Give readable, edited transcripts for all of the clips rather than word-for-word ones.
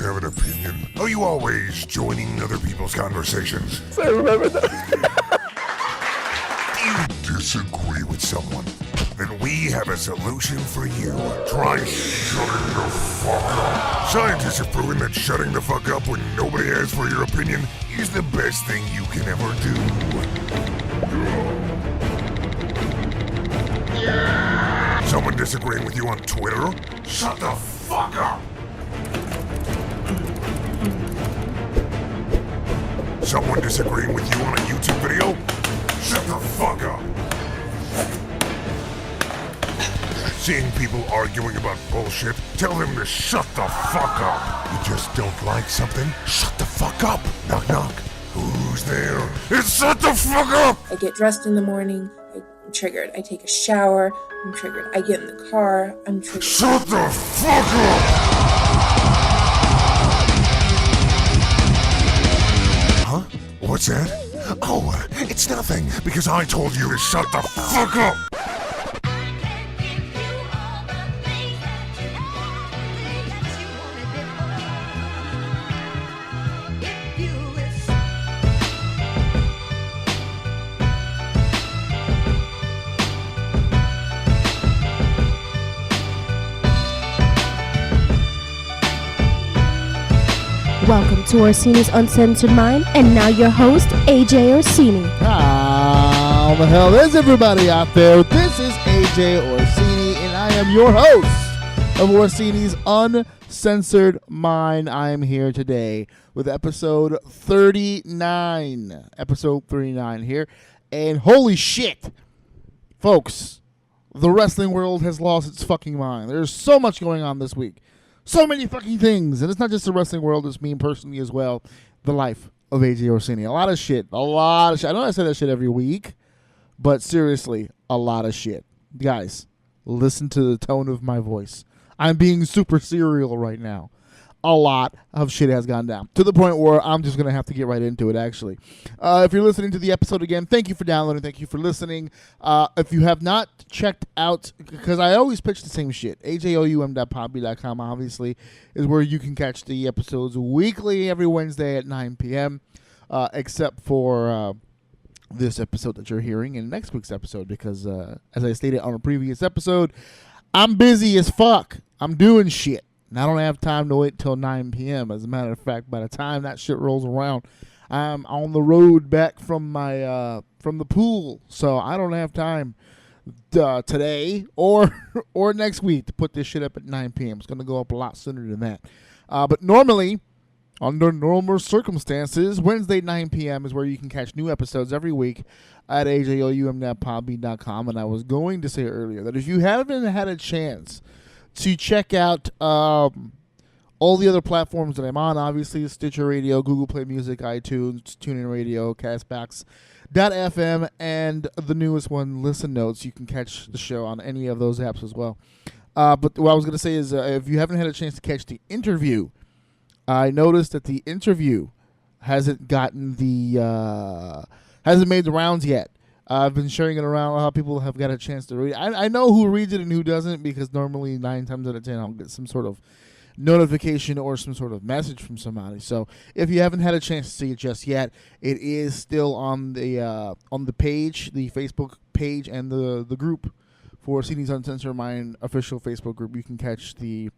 always have an opinion? Are you always joining other people's conversations? I remember that. Do you disagree with someone? Then we have a solution for you. Try shutting the fuck up. Scientists have proven that shutting the fuck up when nobody asks for your opinion is the best thing you can ever do. Someone disagreeing with you on Twitter? Shut the fuck up. Someone disagreeing with you on a YouTube video? Shut the fuck up. Seeing people arguing about bullshit? Tell them to shut the fuck up. You just don't like something? Shut the fuck up. Knock knock. Who's there? It's shut the fuck up. I get dressed in the morning. I'm triggered. I take a shower. I'm triggered. I get in the car. I'm triggered. Shut the fuck up. Huh? What's that? Oh, it's nothing, because I told you to shut the fuck up! Welcome to Orsini's Uncensored Mind, and now your host, AJ Orsini. How the hell is everybody out there? This is AJ Orsini, and I am your host of Orsini's Uncensored Mind. I am here today with episode 39. Episode 39 here, and holy shit, folks, the wrestling world has lost its fucking mind. There's so much going on this week. So many fucking things. And it's not just the wrestling world, it's me personally as well. The life of AJ Orsini. A lot of shit. I know I say that shit every week, but seriously, a lot of shit. Guys, listen to the tone of my voice. I'm being super serial right now. A lot of shit has gone down to the point where I'm just going to have to get right into it, actually. If you're listening to the episode again, thank you for downloading. Thank you for listening. If you have not checked out, because I always pitch the same shit, ajoum.podbean.com, obviously, is where you can catch the episodes weekly every Wednesday at 9 p.m., except for this episode that you're hearing and next week's episode, because as I stated on a previous episode, I'm busy as fuck. I'm doing shit. And I don't have time to wait till 9 p.m. As a matter of fact, by the time that shit rolls around, I'm on the road back from my from the pool. So I don't have time today or next week to put this shit up at 9 p.m. It's going to go up a lot sooner than that. But normally, under normal circumstances, Wednesday 9 p.m. is where you can catch new episodes every week at ajoum.podbean.com. And I was going to say earlier that if you haven't had a chance to check out all the other platforms that I'm on, obviously Stitcher Radio, Google Play Music, iTunes, TuneIn Radio, Castbox.fm, and the newest one, Listen Notes. You can catch the show on any of those apps as well. But what I was going to say is if you haven't had a chance to catch the interview, I noticed that the interview hasn't made the rounds yet. I've been sharing it around. How people have got a chance to read it. I know who reads it and who doesn't, because normally 9 times out of 10 I'll get some sort of notification or some sort of message from somebody. So if you haven't had a chance to see it just yet, it is still on the page, the Facebook page, and the group for Orsini's Uncensored Mind official Facebook group. You can catch the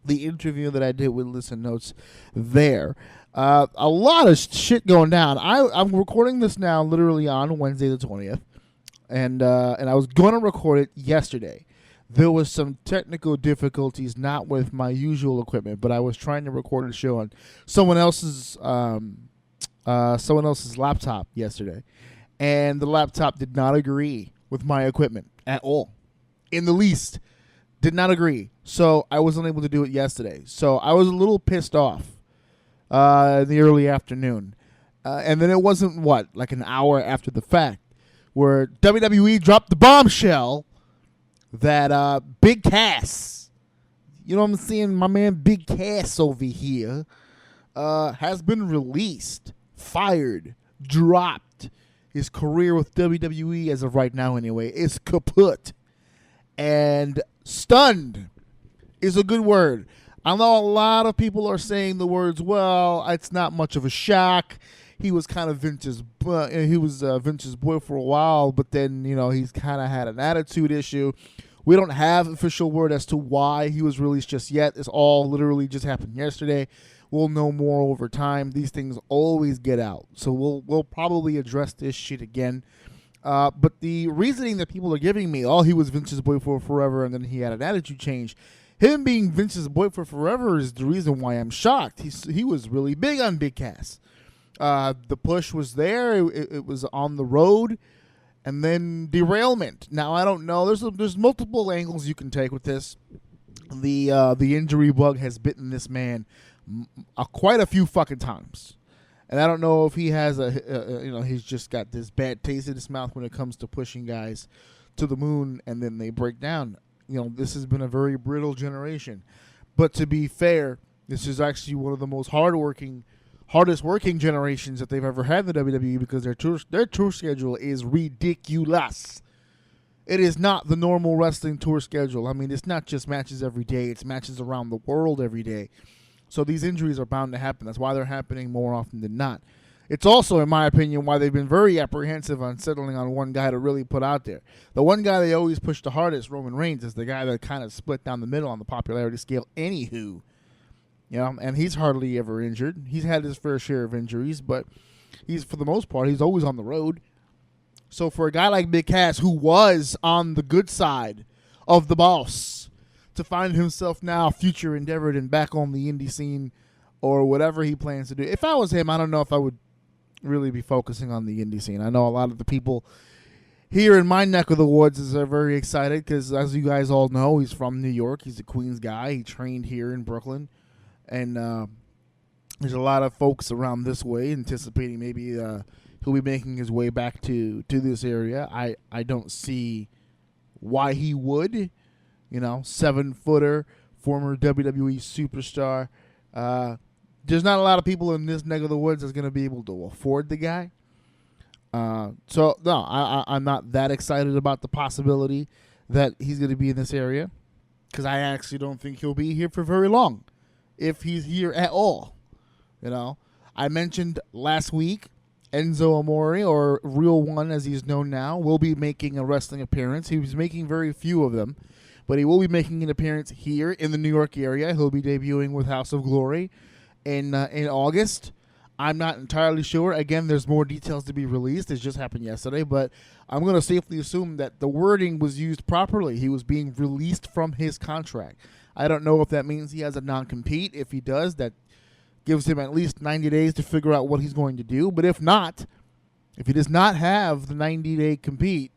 interview that I did with Listen Notes there. A lot of shit going down. I'm recording this now literally on Wednesday the 20th, and I was going to record it yesterday. There was some technical difficulties, not with my usual equipment, but I was trying to record a show on someone else's laptop yesterday, and the laptop did not agree with my equipment at all, in the least. Did not agree. So I wasn't able to do it yesterday. So I was a little pissed off in the early afternoon. And then it wasn't, like an hour after the fact, where WWE dropped the bombshell that Big Cass, you know what I'm saying, my man Big Cass over here, has been released, fired, dropped. His career with WWE, as of right now anyway, is kaput. And stunned is a good word. I know a lot of people are saying the words, well, it's not much of a shock. He was kind of Vince's boy for a while, but then, he's kind of had an attitude issue. We don't have official word as to why he was released just yet. It's all literally just happened yesterday. We'll know more over time. These things always get out. So we'll probably address this shit again. But the reasoning that people are giving me, he was Vince's boy for forever and then he had an attitude change. Him being Vince's boy for forever is the reason why I'm shocked. He was really big on Big Cass. The push was there. It was on the road. And then derailment. Now, I don't know. There's multiple angles you can take with this. The injury bug has bitten this man quite a few fucking times. And I don't know if he has he's just got this bad taste in his mouth when it comes to pushing guys to the moon and then they break down. This has been a very brittle generation. But to be fair, this is actually one of the most hardest working generations that they've ever had in the WWE because their tour schedule is ridiculous. It is not the normal wrestling tour schedule. I mean, it's not just matches every day. It's matches around the world every day. So these injuries are bound to happen. That's why they're happening more often than not. It's also, in my opinion, why they've been very apprehensive on settling on one guy to really put out there. The one guy they always push the hardest, Roman Reigns, is the guy that kind of split down the middle on the popularity scale. Anywho, and he's hardly ever injured. He's had his fair share of injuries, but for the most part, he's always on the road. So for a guy like Big Cass, who was on the good side of the boss, to find himself now future endeavored and back on the indie scene or whatever he plans to do. If I was him, I don't know if I would really be focusing on the indie scene. I know a lot of the people here in my neck of the woods are very excited because, as you guys all know, he's from New York. He's a Queens guy. He trained here in Brooklyn. And there's a lot of folks around this way anticipating maybe he'll be making his way back to this area. I don't see why he would. 7-footer, former WWE superstar. There's not a lot of people in this neck of the woods that's going to be able to afford the guy. So, no, I'm not that excited about the possibility that he's going to be in this area because I actually don't think he'll be here for very long, if he's here at all. I mentioned last week Enzo Amore, or Real One as he's known now, will be making a wrestling appearance. He was making very few of them, but he will be making an appearance here in the New York area. He'll be debuting with House of Glory in August. I'm not entirely sure. Again, there's more details to be released. It just happened yesterday, but I'm going to safely assume that the wording was used properly. He was being released from his contract. I don't know if that means he has a non-compete. If he does, that gives him at least 90 days to figure out what he's going to do. But if not, if he does not have the 90-day compete,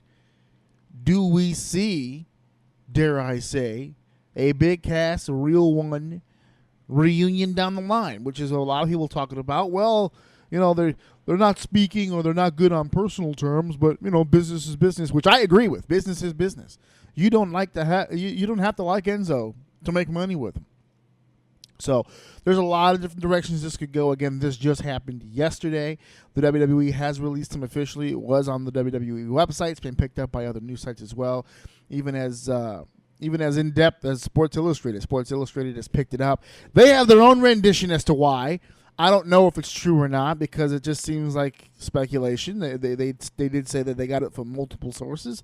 do we see, dare I say, a Big Cass, a Real One reunion down the line, which is a lot of people talking about? Well, they're not speaking or they're not good on personal terms, but business is business, which I agree with. Business is business. You don't like to you don't have to like Enzo to make money with him. So there's a lot of different directions this could go. Again, this just happened yesterday. The WWE has released him officially. It was on the WWE website. It's been picked up by other news sites as well, even as in-depth as Sports Illustrated. Sports Illustrated has picked it up. They have their own rendition as to why. I don't know if it's true or not because it just seems like speculation. They did say that they got it from multiple sources.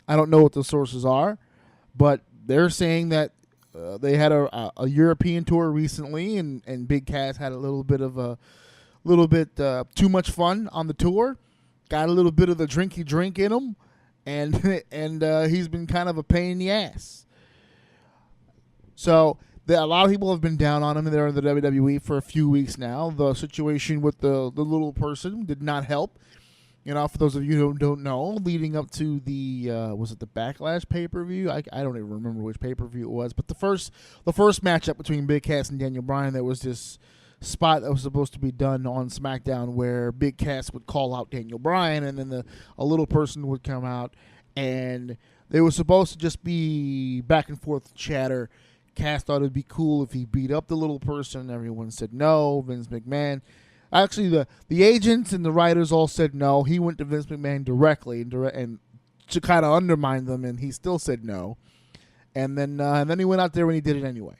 I don't know what the sources are, but they're saying that they had a European tour recently, and Big Cass had a little bit too much fun on the tour. Got a little bit of the drinky drink in him, and he's been kind of a pain in the ass. So a lot of people have been down on him there in the WWE for a few weeks now. The situation with the little person did not help. For those of you who don't know, leading up to the was it the Backlash pay-per-view? I don't even remember which pay-per-view it was, but the first matchup between Big Cass and Daniel Bryan, there was this spot that was supposed to be done on SmackDown where Big Cass would call out Daniel Bryan, and then a little person would come out, and they were supposed to just be back and forth chatter. Cass thought it'd be cool if he beat up the little person. Everyone said no. Vince McMahon. Actually, the agents and the writers all said no. He went to Vince McMahon directly and to kind of undermine them, and he still said no. And then he went out there and he did it anyway.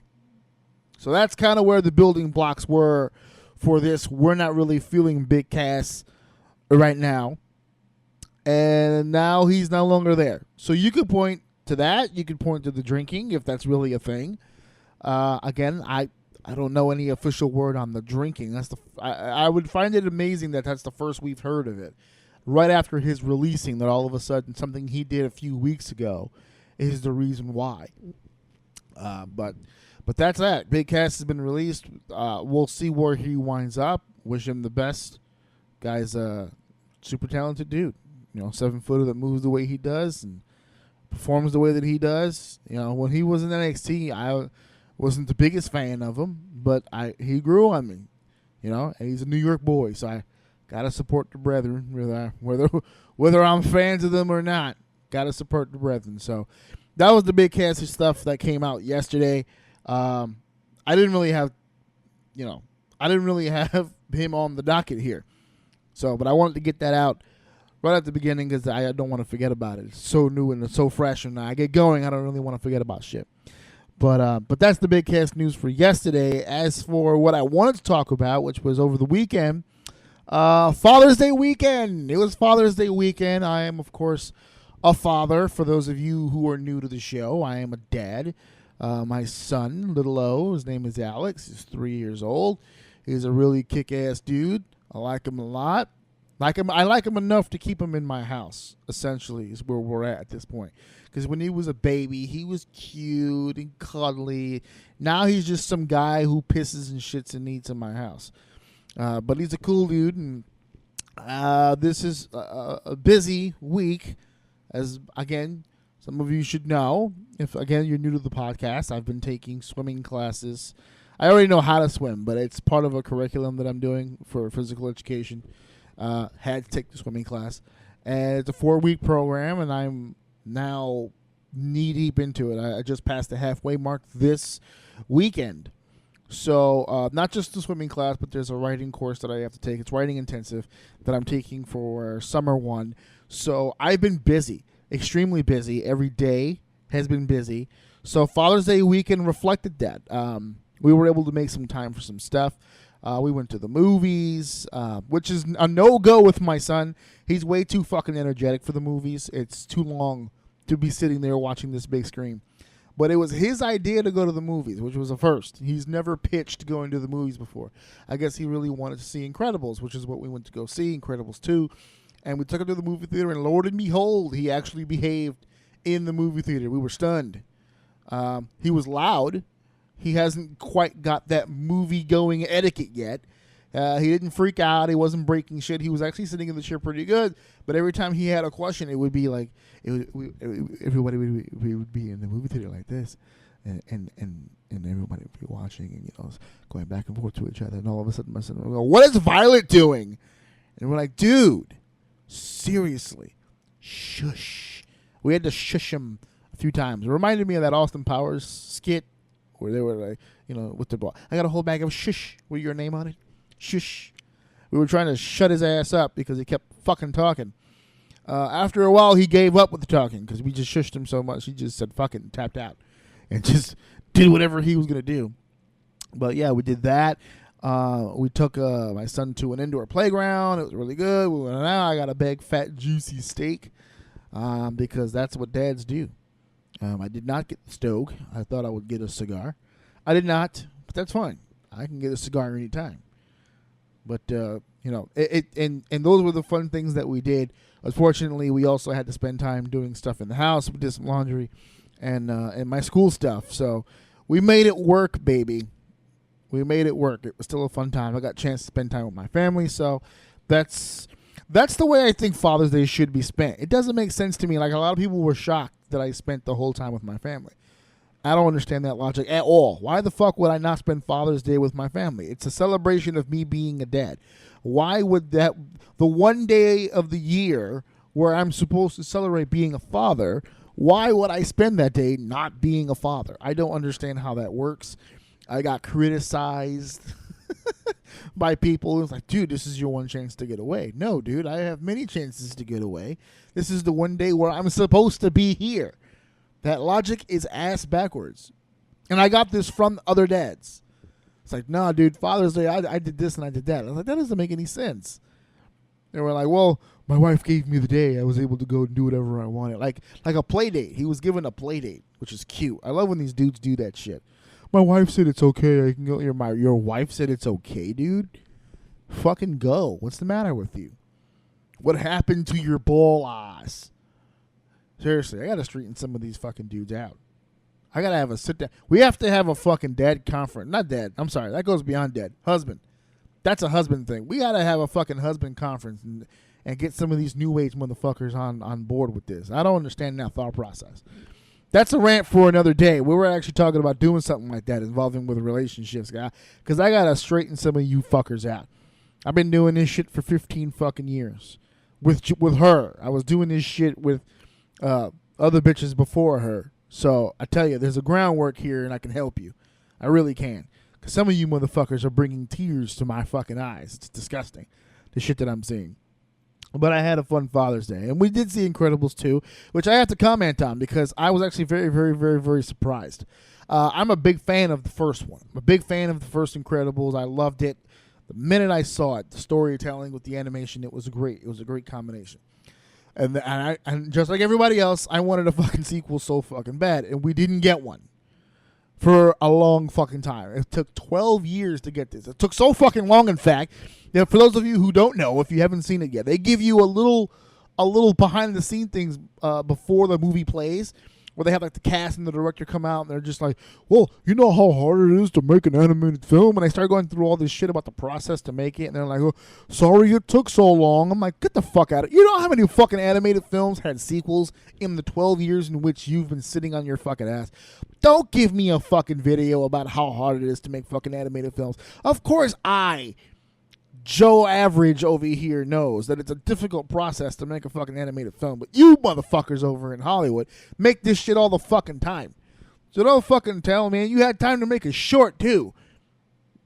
So that's kind of where the building blocks were for this. We're not really feeling Big Cass right now. And now he's no longer there. So you could point to that. You could point to the drinking, if that's really a thing. Again, I don't know any official word on the drinking. I would find it amazing that that's the first we've heard of it. Right after his releasing, that all of a sudden something he did a few weeks ago is the reason why. But that's that. Big Cass has been released. We'll see where he winds up. Wish him the best. Guy's a super talented dude. 7-footer that moves the way he does and performs the way that he does. When he was in NXT, I wasn't the biggest fan of him, but he grew on me. And he's a New York boy, so I gotta support the brethren, whether I'm fans of them or not. Gotta support the brethren. So that was the Big Cass stuff that came out yesterday. I didn't really have him on the docket here. So, but I wanted to get that out right at the beginning because I don't want to forget about it. It's so new and it's so fresh, and I get going, I don't really want to forget about shit. But that's the Big Cass news for yesterday. As for what I wanted to talk about, which was over the weekend, Father's Day weekend. It was Father's Day weekend. I am, of course, a father. For those of you who are new to the show, I am a dad. My son, little O, his name is Alex. He's 3 years old. He's a really kick-ass dude. I like him a lot. I like him enough to keep him in my house, essentially, is where we're at this point. Because when he was a baby, he was cute and cuddly. Now he's just some guy who pisses and shits and eats in my house. But he's a cool dude, and this is a busy week. As, again, some of you should know, if, again, you're new to the podcast, I've been taking swimming classes. I already know how to swim, but it's part of a curriculum that I'm doing for physical education. Had to take the swimming class. And it's a 4-week program, and I'm now knee-deep into it. I just passed the halfway mark this weekend. So not just the swimming class, but there's a writing course that I have to take. It's writing intensive that I'm taking for summer 1. So I've been busy, extremely busy. Every day has been busy. So Father's Day weekend reflected that. We were able to make some time for some stuff. We went to the movies, which is a no-go with my son. He's way too fucking energetic for the movies. It's too long to be sitting there watching this big screen. But it was his idea to go to the movies, which was a first. He's never pitched going to the movies before. I guess he really wanted to see Incredibles, which is what we went to go see, Incredibles 2. And we took him to the movie theater, and Lord and behold, he actually behaved in the movie theater. We were stunned. He was loud. He hasn't quite got that movie-going etiquette yet. He didn't freak out. He wasn't breaking shit. He was actually sitting in the chair pretty good. But every time he had a question, it would be like, everybody would be in the movie theater like this. And everybody would be watching and, going back and forth to each other. And all of a sudden, my son would go, "What is Violet doing?" And we're like, "Dude, seriously, shush." We had to shush him a few times. It reminded me of that Austin Powers skit where they were like, with the ball. "I got a whole bag of shush with your name on it. Shush." We were trying to shut his ass up because he kept fucking talking. After a while, he gave up with the talking because we just shushed him so much. He just said fuck it and tapped out and just did whatever he was going to do. But yeah, we did that. We took my son to an indoor playground. It was really good. We went out. I got a big, fat, juicy steak because that's what dads do. I did not get the stove. I thought I would get a cigar. I did not, but that's fine. I can get a cigar anytime. But, and those were the fun things that we did. Unfortunately, we also had to spend time doing stuff in the house. We did some laundry and my school stuff. So we made it work, baby. We made it work. It was still a fun time. I got a chance to spend time with my family. So that's the way I think Father's Day should be spent. It doesn't make sense to me. Like, a lot of people were shocked that I spent the whole time with my family. I don't understand that logic at all. Why the fuck would I not spend Father's Day with my family? It's a celebration of me being a dad. Why would that, the one day of the year where I'm supposed to celebrate being a father, why would I spend that day not being a father? I don't understand how that works. I got criticized by people. It was like, dude, this is your one chance to get away. No, dude, I have many chances to get away. This is the one day where I'm supposed to be here. That logic is ass backwards. And I got this from other dads. It's like, nah, dude, Father's Day, I did this and I did that. I was like, that doesn't make any sense. They were like, well, my wife gave me the day. I was able to go and do whatever I wanted. Like a play date. He was given a play date, which is cute. I love when these dudes do that shit. My wife said it's okay. I can go. Your wife said it's okay, dude? Fucking go. What's the matter with you? What happened to your ball ass? Seriously, I gotta straighten some of these fucking dudes out. I gotta have a sit down. We have to have a fucking dad conference. Not dad. I'm sorry. That goes beyond dad. Husband. That's a husband thing. We gotta have a fucking husband conference and get some of these new age motherfuckers on board with this. I don't understand that thought process. That's a rant for another day. We were actually talking about doing something like that involving with relationships, guy. Because I gotta straighten some of you fuckers out. I've been doing this shit for 15 fucking years with her. I was doing this shit with other bitches before her. So I tell you, there's a groundwork here, and I can help you. I really can. Because some of you motherfuckers are bringing tears to my fucking eyes. It's disgusting, the shit that I'm seeing. But I had a fun Father's Day. And we did see Incredibles 2, which I have to comment on because I was actually very, very, very, very surprised. I'm a big fan of the first one. I'm a big fan of the first Incredibles. I loved it. The minute I saw it, the storytelling with the animation, it was great. It was a great combination. And just like everybody else, I wanted a fucking sequel so fucking bad. And we didn't get one. For a long fucking time. It took 12 years to get this. It took so fucking long, in fact, that for those of you who don't know, if you haven't seen it yet, they give you a little behind the scene things before the movie plays, where they have like the cast and the director come out and they're just like, well, you know how hard it is to make an animated film? And I start going through all this shit about the process to make it, and they're like, oh, sorry it took so long. I'm like, get the fuck out of it. You know how many fucking animated films had sequels in the 12 years in which you've been sitting on your fucking ass? Don't give me a fucking video about how hard it is to make fucking animated films. Of course Joe Average over here knows that it's a difficult process to make a fucking animated film, but you motherfuckers over in Hollywood make this shit all the fucking time. So don't fucking tell me. You had time to make a short too.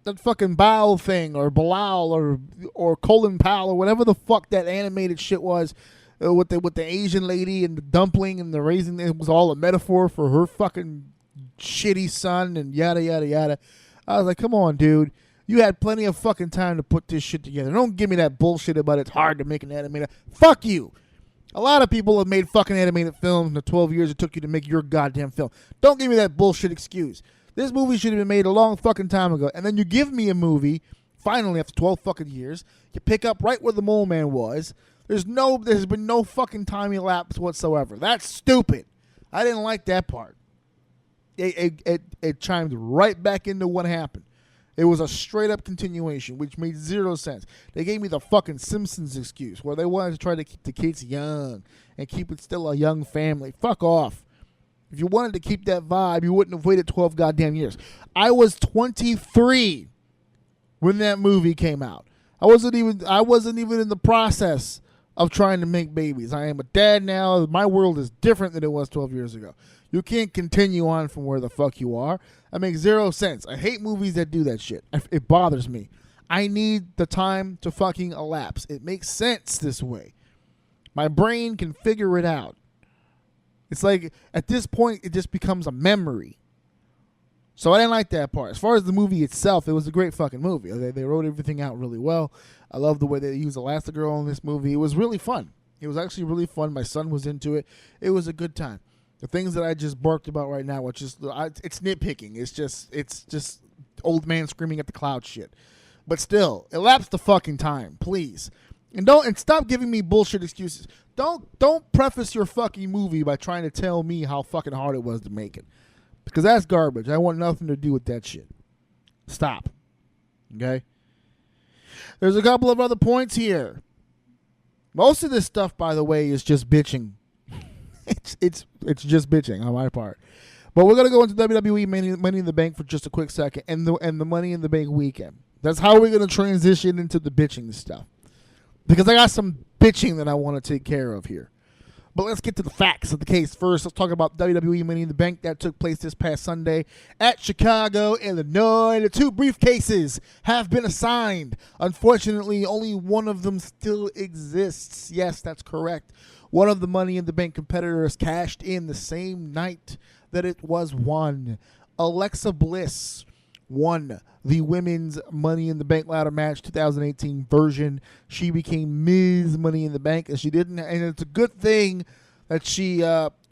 That fucking Bao thing or Bilal or Colin Powell or whatever the fuck that animated shit was with the Asian lady and the dumpling and the raisin. It was all a metaphor for her fucking shitty son and yada yada yada. I was like, come on, dude. You had plenty of fucking time to put this shit together. Don't give me that bullshit about it's hard to make an animated. Fuck you. A lot of people have made fucking animated films in the 12 years it took you to make your goddamn film. Don't give me that bullshit excuse. This movie should have been made a long fucking time ago. And then you give me a movie, finally after 12 fucking years, you pick up right where the Mole Man was. There's been no fucking time elapsed whatsoever. That's stupid. I didn't like that part. It chimed right back into what happened. It was a straight-up continuation, which made zero sense. They gave me the fucking Simpsons excuse, where they wanted to try to keep the kids young and keep it still a young family. Fuck off. If you wanted to keep that vibe, you wouldn't have waited 12 goddamn years. I was 23 when that movie came out. I wasn't even in the process of trying to make babies. I am a dad now. My world is different than it was 12 years ago. You can't continue on from where the fuck you are. That makes zero sense. I hate movies that do that shit. It bothers me. I need the time to fucking elapse. It makes sense this way. My brain can figure it out. It's like, at this point, it just becomes a memory. So I didn't like that part. As far as the movie itself, it was a great fucking movie. They wrote everything out really well. I love the way they used Elastigirl in this movie. It was really fun. It was actually really fun. My son was into it. It was a good time. The things that I just barked about right now, which is it's nitpicking. It's just old man screaming at the cloud shit. But still, elapse the fucking time, please. And stop giving me bullshit excuses. Don't preface your fucking movie by trying to tell me how fucking hard it was to make it. Because that's garbage. I want nothing to do with that shit. Stop. Okay? There's a couple of other points here. Most of this stuff, by the way, is just bitching. It's just bitching on my part. But we're gonna go into WWE Money in the Bank for just a quick second, and the Money in the Bank weekend. That's how we're gonna transition into the bitching stuff. Because I got some bitching that I want to take care of here. But let's get to the facts of the case first. Let's talk about WWE Money in the Bank that took place this past Sunday at Chicago, Illinois. The 2 briefcases have been assigned. Unfortunately, only one of them still exists. Yes, that's correct. One of the Money in the Bank competitors cashed in the same night that it was won. Alexa Bliss won the women's Money in the Bank ladder match 2018 version. She became Ms. Money in the Bank, and she didn't. And it's a good thing that she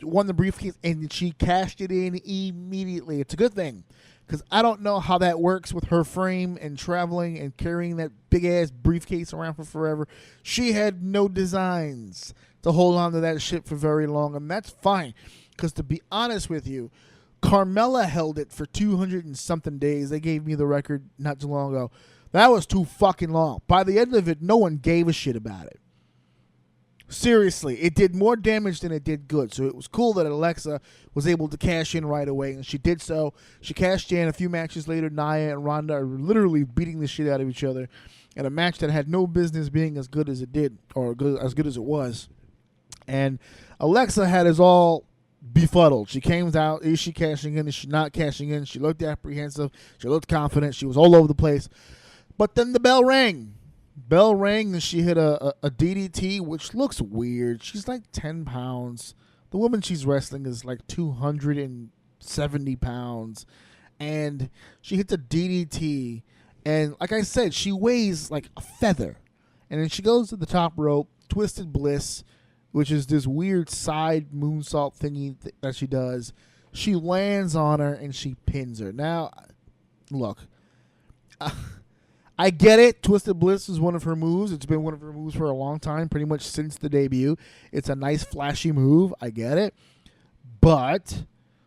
won the briefcase and she cashed it in immediately. It's a good thing because I don't know how that works with her frame and traveling and carrying that big ass briefcase around for forever. She had no designs to hold on to that shit for very long, and that's fine. Because to be honest with you, Carmella held it for 200 and something days. They gave me the record not too long ago. That was too fucking long. By the end of it, no one gave a shit about it. Seriously, it did more damage than it did good. So it was cool that Alexa was able to cash in right away, and she did so. She cashed in. A few matches later, Nia and Ronda are literally beating the shit out of each other in a match that had no business being as good as it did, or as good as it was. And Alexa had us all befuddled. She came out, is she cashing in, is she not cashing in? She looked apprehensive, she looked confident, she was all over the place. But then the bell rang. Bell rang and she hit a DDT, which looks weird. She's like 10 pounds. The woman she's wrestling is like 270 pounds. And she hits a DDT. And like I said, she weighs like a feather. And then she goes to the top rope, Twisted Bliss, which is this weird side moonsault thingy that she does. She lands on her and she pins her. Now, look, I get it. Twisted Bliss is one of her moves. It's been one of her moves for a long time, pretty much since the debut. It's a nice, flashy move. I get it. But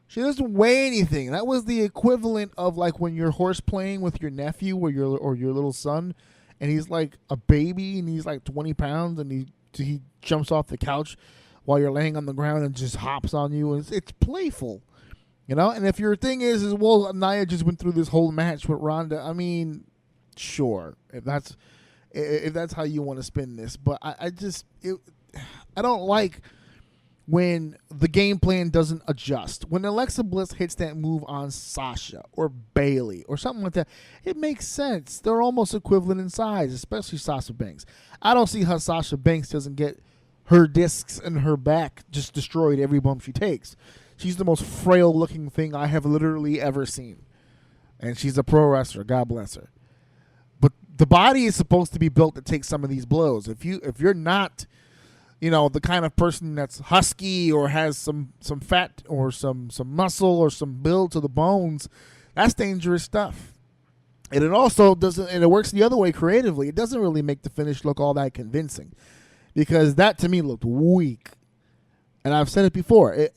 she doesn't weigh anything. That was the equivalent of like when you're horse playing with your nephew or your little son, and he's like a baby and he's like 20 pounds and he jumps off the couch while you're laying on the ground and just hops on you. It's playful, you know? And if your thing is well, Nia just went through this whole match with Ronda, I mean, sure, if that's how you want to spin this. But I don't like when the game plan doesn't adjust. When Alexa Bliss hits that move on Sasha or Bayley or something like that, it makes sense. They're almost equivalent in size, especially Sasha Banks. I don't see how Sasha Banks doesn't get her discs and her back just destroyed every bump she takes. She's the most frail looking thing I have literally ever seen. And she's a pro wrestler, God bless her. But the body is supposed to be built to take some of these blows. If you're not, you know, the kind of person that's husky or has some fat or some muscle or some build to the bones, that's dangerous stuff. And it also doesn't, and it works the other way creatively. It doesn't really make the finish look all that convincing, because that to me looked weak. And I've said it before.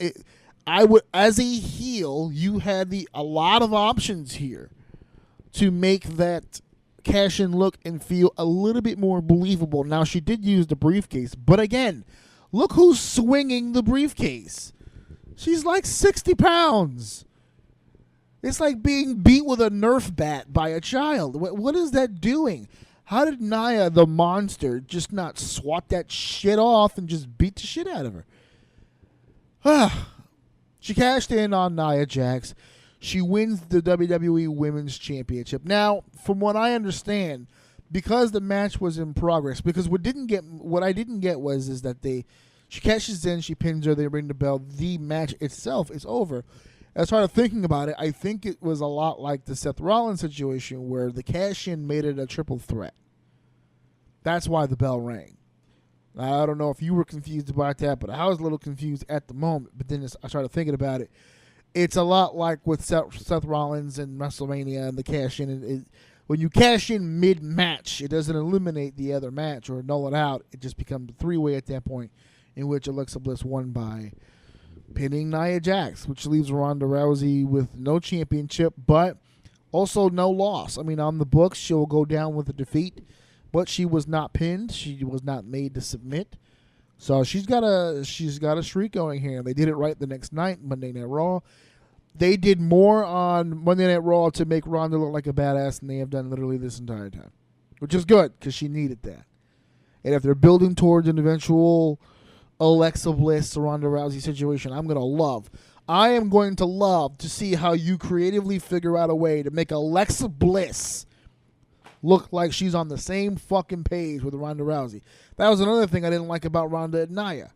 I would, as a heel, you had a lot of options here to make that cash in look and feel a little bit more believable. Now, she did use the briefcase, but again, look who's swinging the briefcase. She's like 60 pounds. It's like being beat with a Nerf bat by a child. What is that doing? How did Nia, the monster, just not swat that shit off and just beat the shit out of her? She cashed in on Nia Jax. She wins the WWE Women's Championship. Now, from what I understand, because the match was in progress, because what I didn't get was that she cashes in, she pins her, they ring the bell, the match itself is over. As I started thinking about it, I think it was a lot like the Seth Rollins situation where the cash-in made it a triple threat. That's why the bell rang. I don't know if you were confused about that, but I was a little confused at the moment. But then I started thinking about it. It's a lot like with Seth Rollins and WrestleMania and the cash-in. When you cash in mid-match, it doesn't eliminate the other match or null it out. It just becomes a three-way at that point, in which Alexa Bliss won by pinning Nia Jax, which leaves Ronda Rousey with no championship, but also no loss. I mean, on the books, she'll go down with a defeat, but she was not pinned. She was not made to submit. So she's got a streak going here. They did it right the next night, Monday Night Raw. They did more on Monday Night Raw to make Ronda look like a badass than they have done literally this entire time, which is good because she needed that. And if they're building towards an eventual Alexa Bliss, Ronda Rousey situation, I am going to love to see how you creatively figure out a way to make Alexa Bliss look like she's on the same fucking page with Ronda Rousey. That was another thing I didn't like about Ronda and Nia.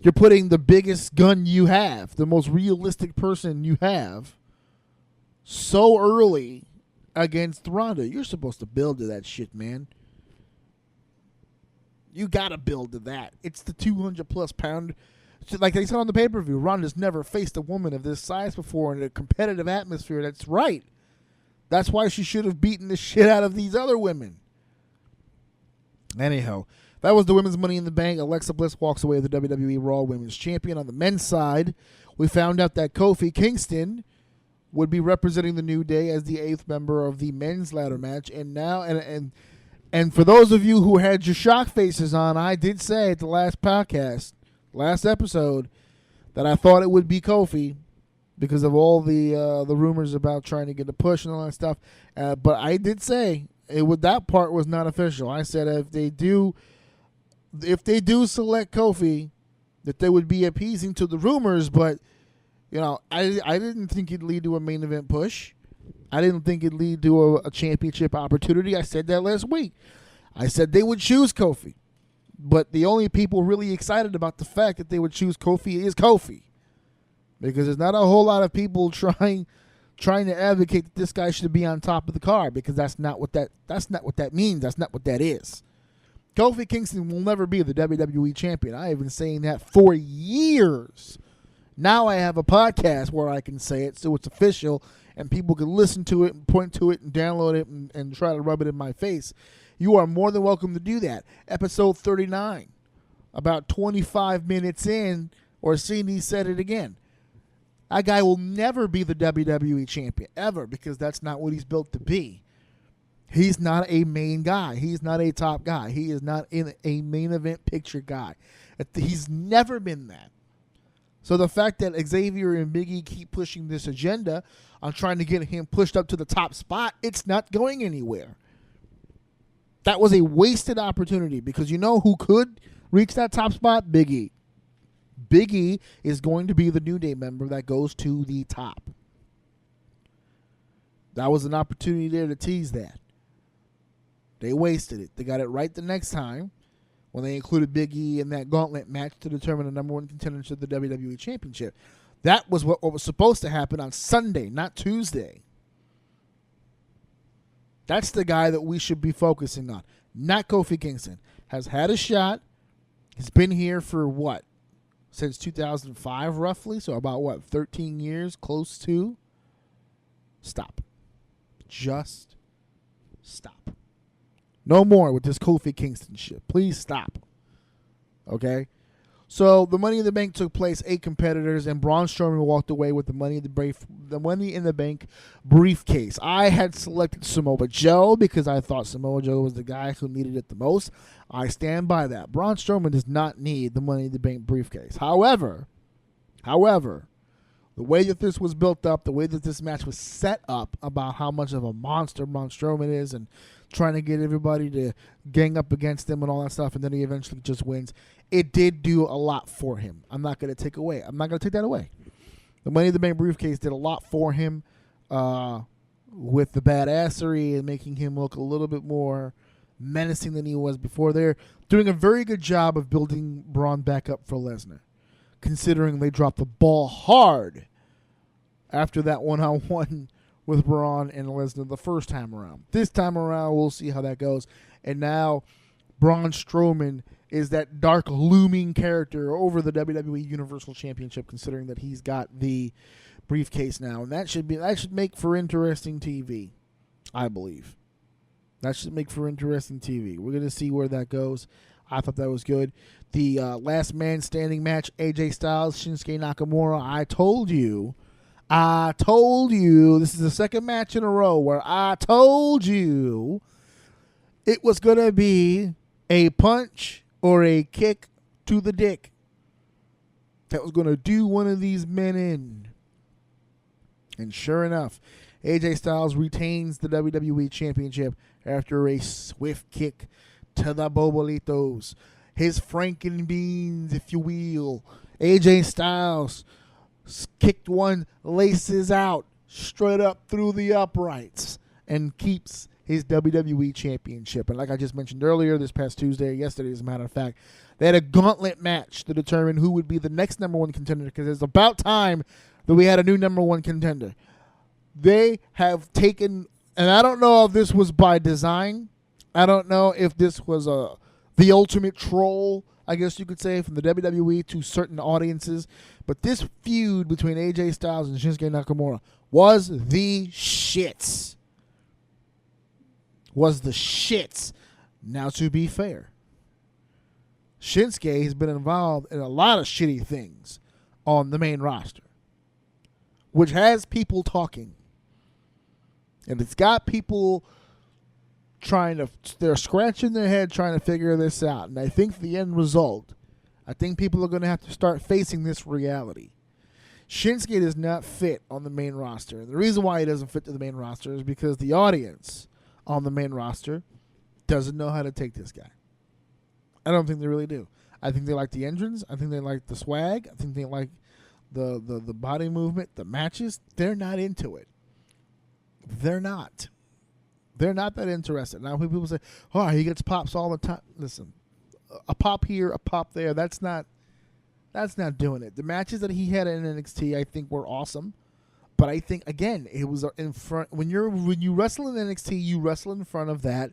You're putting the biggest gun you have, the most realistic person you have, so early against Ronda. You're supposed to build to that shit, man. You got to build to that. It's the 200-plus pound. Like they said on the pay-per-view, Ronda's never faced a woman of this size before in a competitive atmosphere. That's right. That's why she should have beaten the shit out of these other women. Anyhow, that was the women's Money in the Bank. Alexa Bliss walks away with the WWE Raw Women's Champion. On the men's side, we found out that Kofi Kingston would be representing the New Day as the 8th member of the men's ladder match. And now, and for those of you who had your shock faces on, I did say at the last podcast, last episode, that I thought it would be Kofi because of all the rumors about trying to get a push and all that stuff. But I did say that part was not official. I said if they do select Kofi, that they would be appeasing to the rumors. But I didn't think it'd lead to a main event push. I didn't think it'd lead to a championship opportunity. I said that last week. I said they would choose Kofi. But the only people really excited about the fact that they would choose Kofi is Kofi. Because there's not a whole lot of people trying to advocate that this guy should be on top of the card, because that's not what that means. That's not what that is. Kofi Kingston will never be the WWE champion. I have been saying that for years. Now I have a podcast where I can say it, so it's official, and people can listen to it and point to it and download it and try to rub it in my face. You are more than welcome to do that. Episode 39, about 25 minutes in, Orsini said it again. That guy will never be the WWE champion, ever, because that's not what he's built to be. He's not a main guy. He's not a top guy. He is not in a main event picture guy. He's never been that. So the fact that Xavier and Big E keep pushing this agenda on trying to get him pushed up to the top spot, it's not going anywhere. That was a wasted opportunity, because you know who could reach that top spot? Big E. Big E is going to be the New Day member that goes to the top. That was an opportunity there to tease that. They wasted it. They got it right the next time when they included Big E in that gauntlet match to determine the number one contender to the WWE Championship. That was what was supposed to happen on Sunday, not Tuesday. That's the guy that we should be focusing on, not Kofi Kingston. Has had a shot. He's been here for what? Since 2005, roughly. So about 13 years, close to. Stop. Just stop. No more with this Kofi Kingston shit. Please stop. Okay? So the Money in the Bank took place, 8 competitors, and Braun Strowman walked away with the Money in the Bank briefcase. I had selected Samoa Joe because I thought Samoa Joe was the guy who needed it the most. I stand by that. Braun Strowman does not need the Money in the Bank briefcase. However, the way that this was built up, the way that this match was set up about how much of a monster Braun Strowman is and trying to get everybody to gang up against him and all that stuff, and then he eventually just wins, it did do a lot for him. I'm not going to take that away. The Money in the Bank briefcase did a lot for him with the badassery and making him look a little bit more menacing than he was before. They're doing a very good job of building Braun back up for Lesnar, considering they dropped the ball hard after that one-on-one with Braun and Lesnar the first time around. This time around, we'll see how that goes. And now Braun Strowman is that dark, looming character over the WWE Universal Championship, considering that he's got the briefcase now. And that should make for interesting TV, I believe. That should make for interesting TV. We're going to see where that goes. I thought that was good. The last man standing match, AJ Styles, Shinsuke Nakamura. I told you, this is the second match in a row where I told you it was going to be a punch or a kick to the dick that was going to do one of these men in. And sure enough, AJ Styles retains the WWE Championship after a swift kick to the Bobolitos. His Frankenbeans, if you will. AJ Styles kicked one, laces out, straight up through the uprights, and keeps his WWE Championship. And like I just mentioned earlier, this past Tuesday, yesterday as a matter of fact, they had a gauntlet match to determine who would be the next number one contender, because it's about time that we had a new number one contender. They have taken And I don't know if this was by design. I don't know if this was the ultimate troll, I guess you could say, from the WWE to certain audiences. But this feud between AJ Styles and Shinsuke Nakamura was the shits. Now, to be fair, Shinsuke has been involved in a lot of shitty things on the main roster, which has people talking. And it's got people they're scratching their head trying to figure this out. And I think the end result, I think people are going to have to start facing this reality. Shinsuke does not fit on the main roster. And the reason why he doesn't fit to the main roster is because the audience on the main roster doesn't know how to take this guy. I don't think they really do. I think they like the entrance. I think they like the swag. I think they like the body movement, the matches. They're not into it. They're not that interested. Now, when people say, oh, he gets pops all the time. Listen, a pop here, a pop there. That's not doing it. The matches that he had in NXT, I think, were awesome. But I think, again, it was in front. When you wrestle in NXT, you wrestle in front of that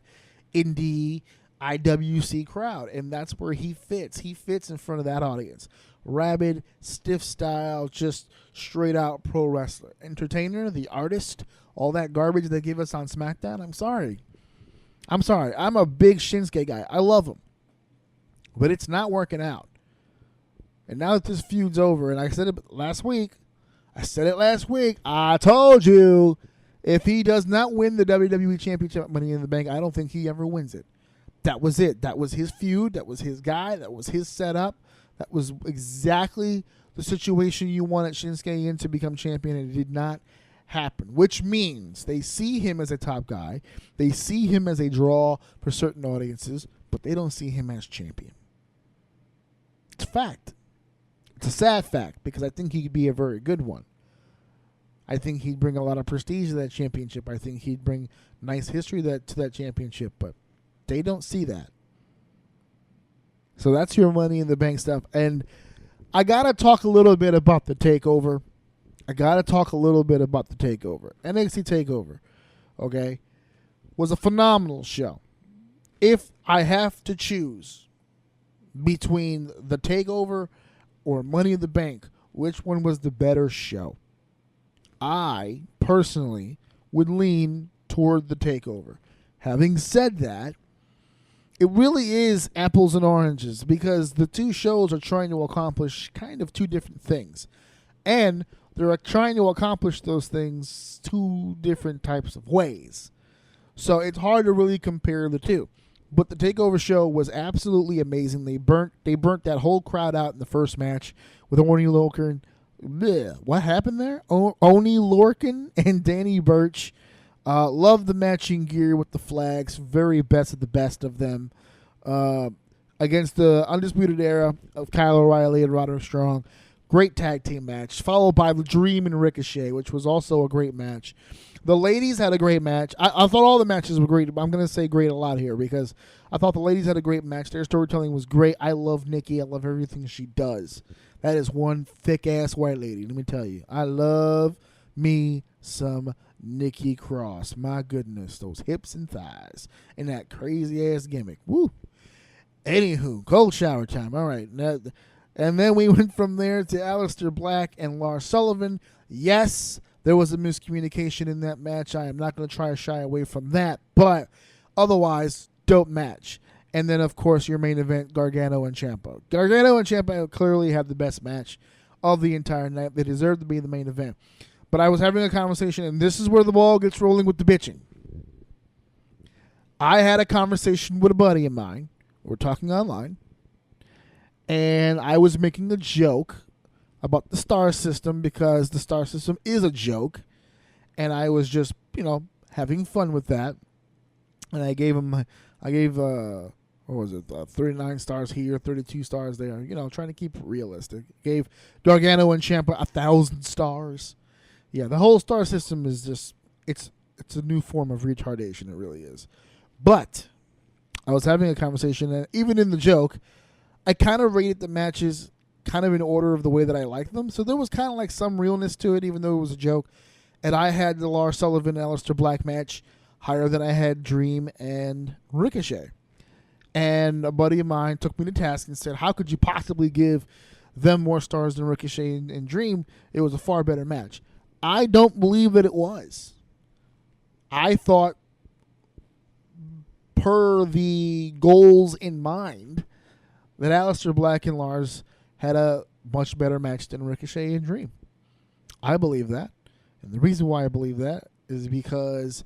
indie IWC crowd, and that's where he fits. He fits in front of that audience. Rabid, stiff style, just straight out pro wrestler. Entertainer, the artist, all that garbage they give us on SmackDown. I'm sorry. I'm a big Shinsuke guy. I love him. But it's not working out. And now that this feud's over, and I said it last week, I told you, if he does not win the WWE Championship Money in the Bank, I don't think he ever wins it. That was it. That was his feud. That was his guy. That was his setup. That was exactly the situation you wanted Shinsuke in to become champion, and it did not happen, which means they see him as a top guy. They see him as a draw for certain audiences, but they don't see him as champion. It's a fact. It's a sad fact, because I think he could be a very good one. I think he'd bring a lot of prestige to that championship. I think he'd bring nice history to that championship, but they don't see that. So that's your Money in the Bank stuff. And I got to talk a little bit about the takeover. NXT TakeOver, okay, was a phenomenal show. If I have to choose between the takeover or Money in the Bank, which one was the better show? I personally would lean toward the takeover. Having said that, it really is apples and oranges, because the two shows are trying to accomplish kind of two different things. And they're trying to accomplish those things two different types of ways. So it's hard to really compare the two. But the TakeOver show was absolutely amazing. They burnt that whole crowd out in the first match with Oni Lorcan. What happened there? Oni Lorcan and Danny Burch. Love the matching gear with the flags. Very best of the best of them. Against the Undisputed Era of Kyle O'Reilly and Roderick Strong. Great tag team match. Followed by The Dream and Ricochet, which was also a great match. The ladies had a great match. I thought all the matches were great. I'm going to say great a lot here, because I thought the ladies had a great match. Their storytelling was great. I love Nikki. I love everything she does. That is one thick-ass white lady, let me tell you. I love me some Nikki Cross. My goodness, those hips and thighs. And that crazy-ass gimmick. Woo. Anywho, cold shower time. All right. And then we went from there to Aleister Black and Lars Sullivan. Yes, there was a miscommunication in that match. I am not going to try to shy away from that. But otherwise, dope match. And then, of course, your main event, Gargano and Ciampa. Gargano and Ciampa clearly had the best match of the entire night. They deserved to be the main event. But I was having a conversation, and this is where the ball gets rolling with the bitching. I had a conversation with a buddy of mine. We're talking online. And I was making a joke about the star system, because the star system is a joke. And I was just, having fun with that. And I gave 39 stars here, 32 stars there, trying to keep it realistic. Gave Gargano and Ciampa 1,000 stars. Yeah, the whole star system is just, it's a new form of retardation. It really is. But I was having a conversation, and even in the joke, I kind of rated the matches kind of in order of the way that I like them. So there was kind of like some realness to it, even though it was a joke. And I had the Lars Sullivan and Aleister Black match higher than I had Dream and Ricochet. And a buddy of mine took me to task and said, how could you possibly give them more stars than Ricochet and Dream? It was a far better match. I don't believe that it was. I thought, per the goals in mind, that Aleister Black and Lars had a much better match than Ricochet and Dream. I believe that. And the reason why I believe that is because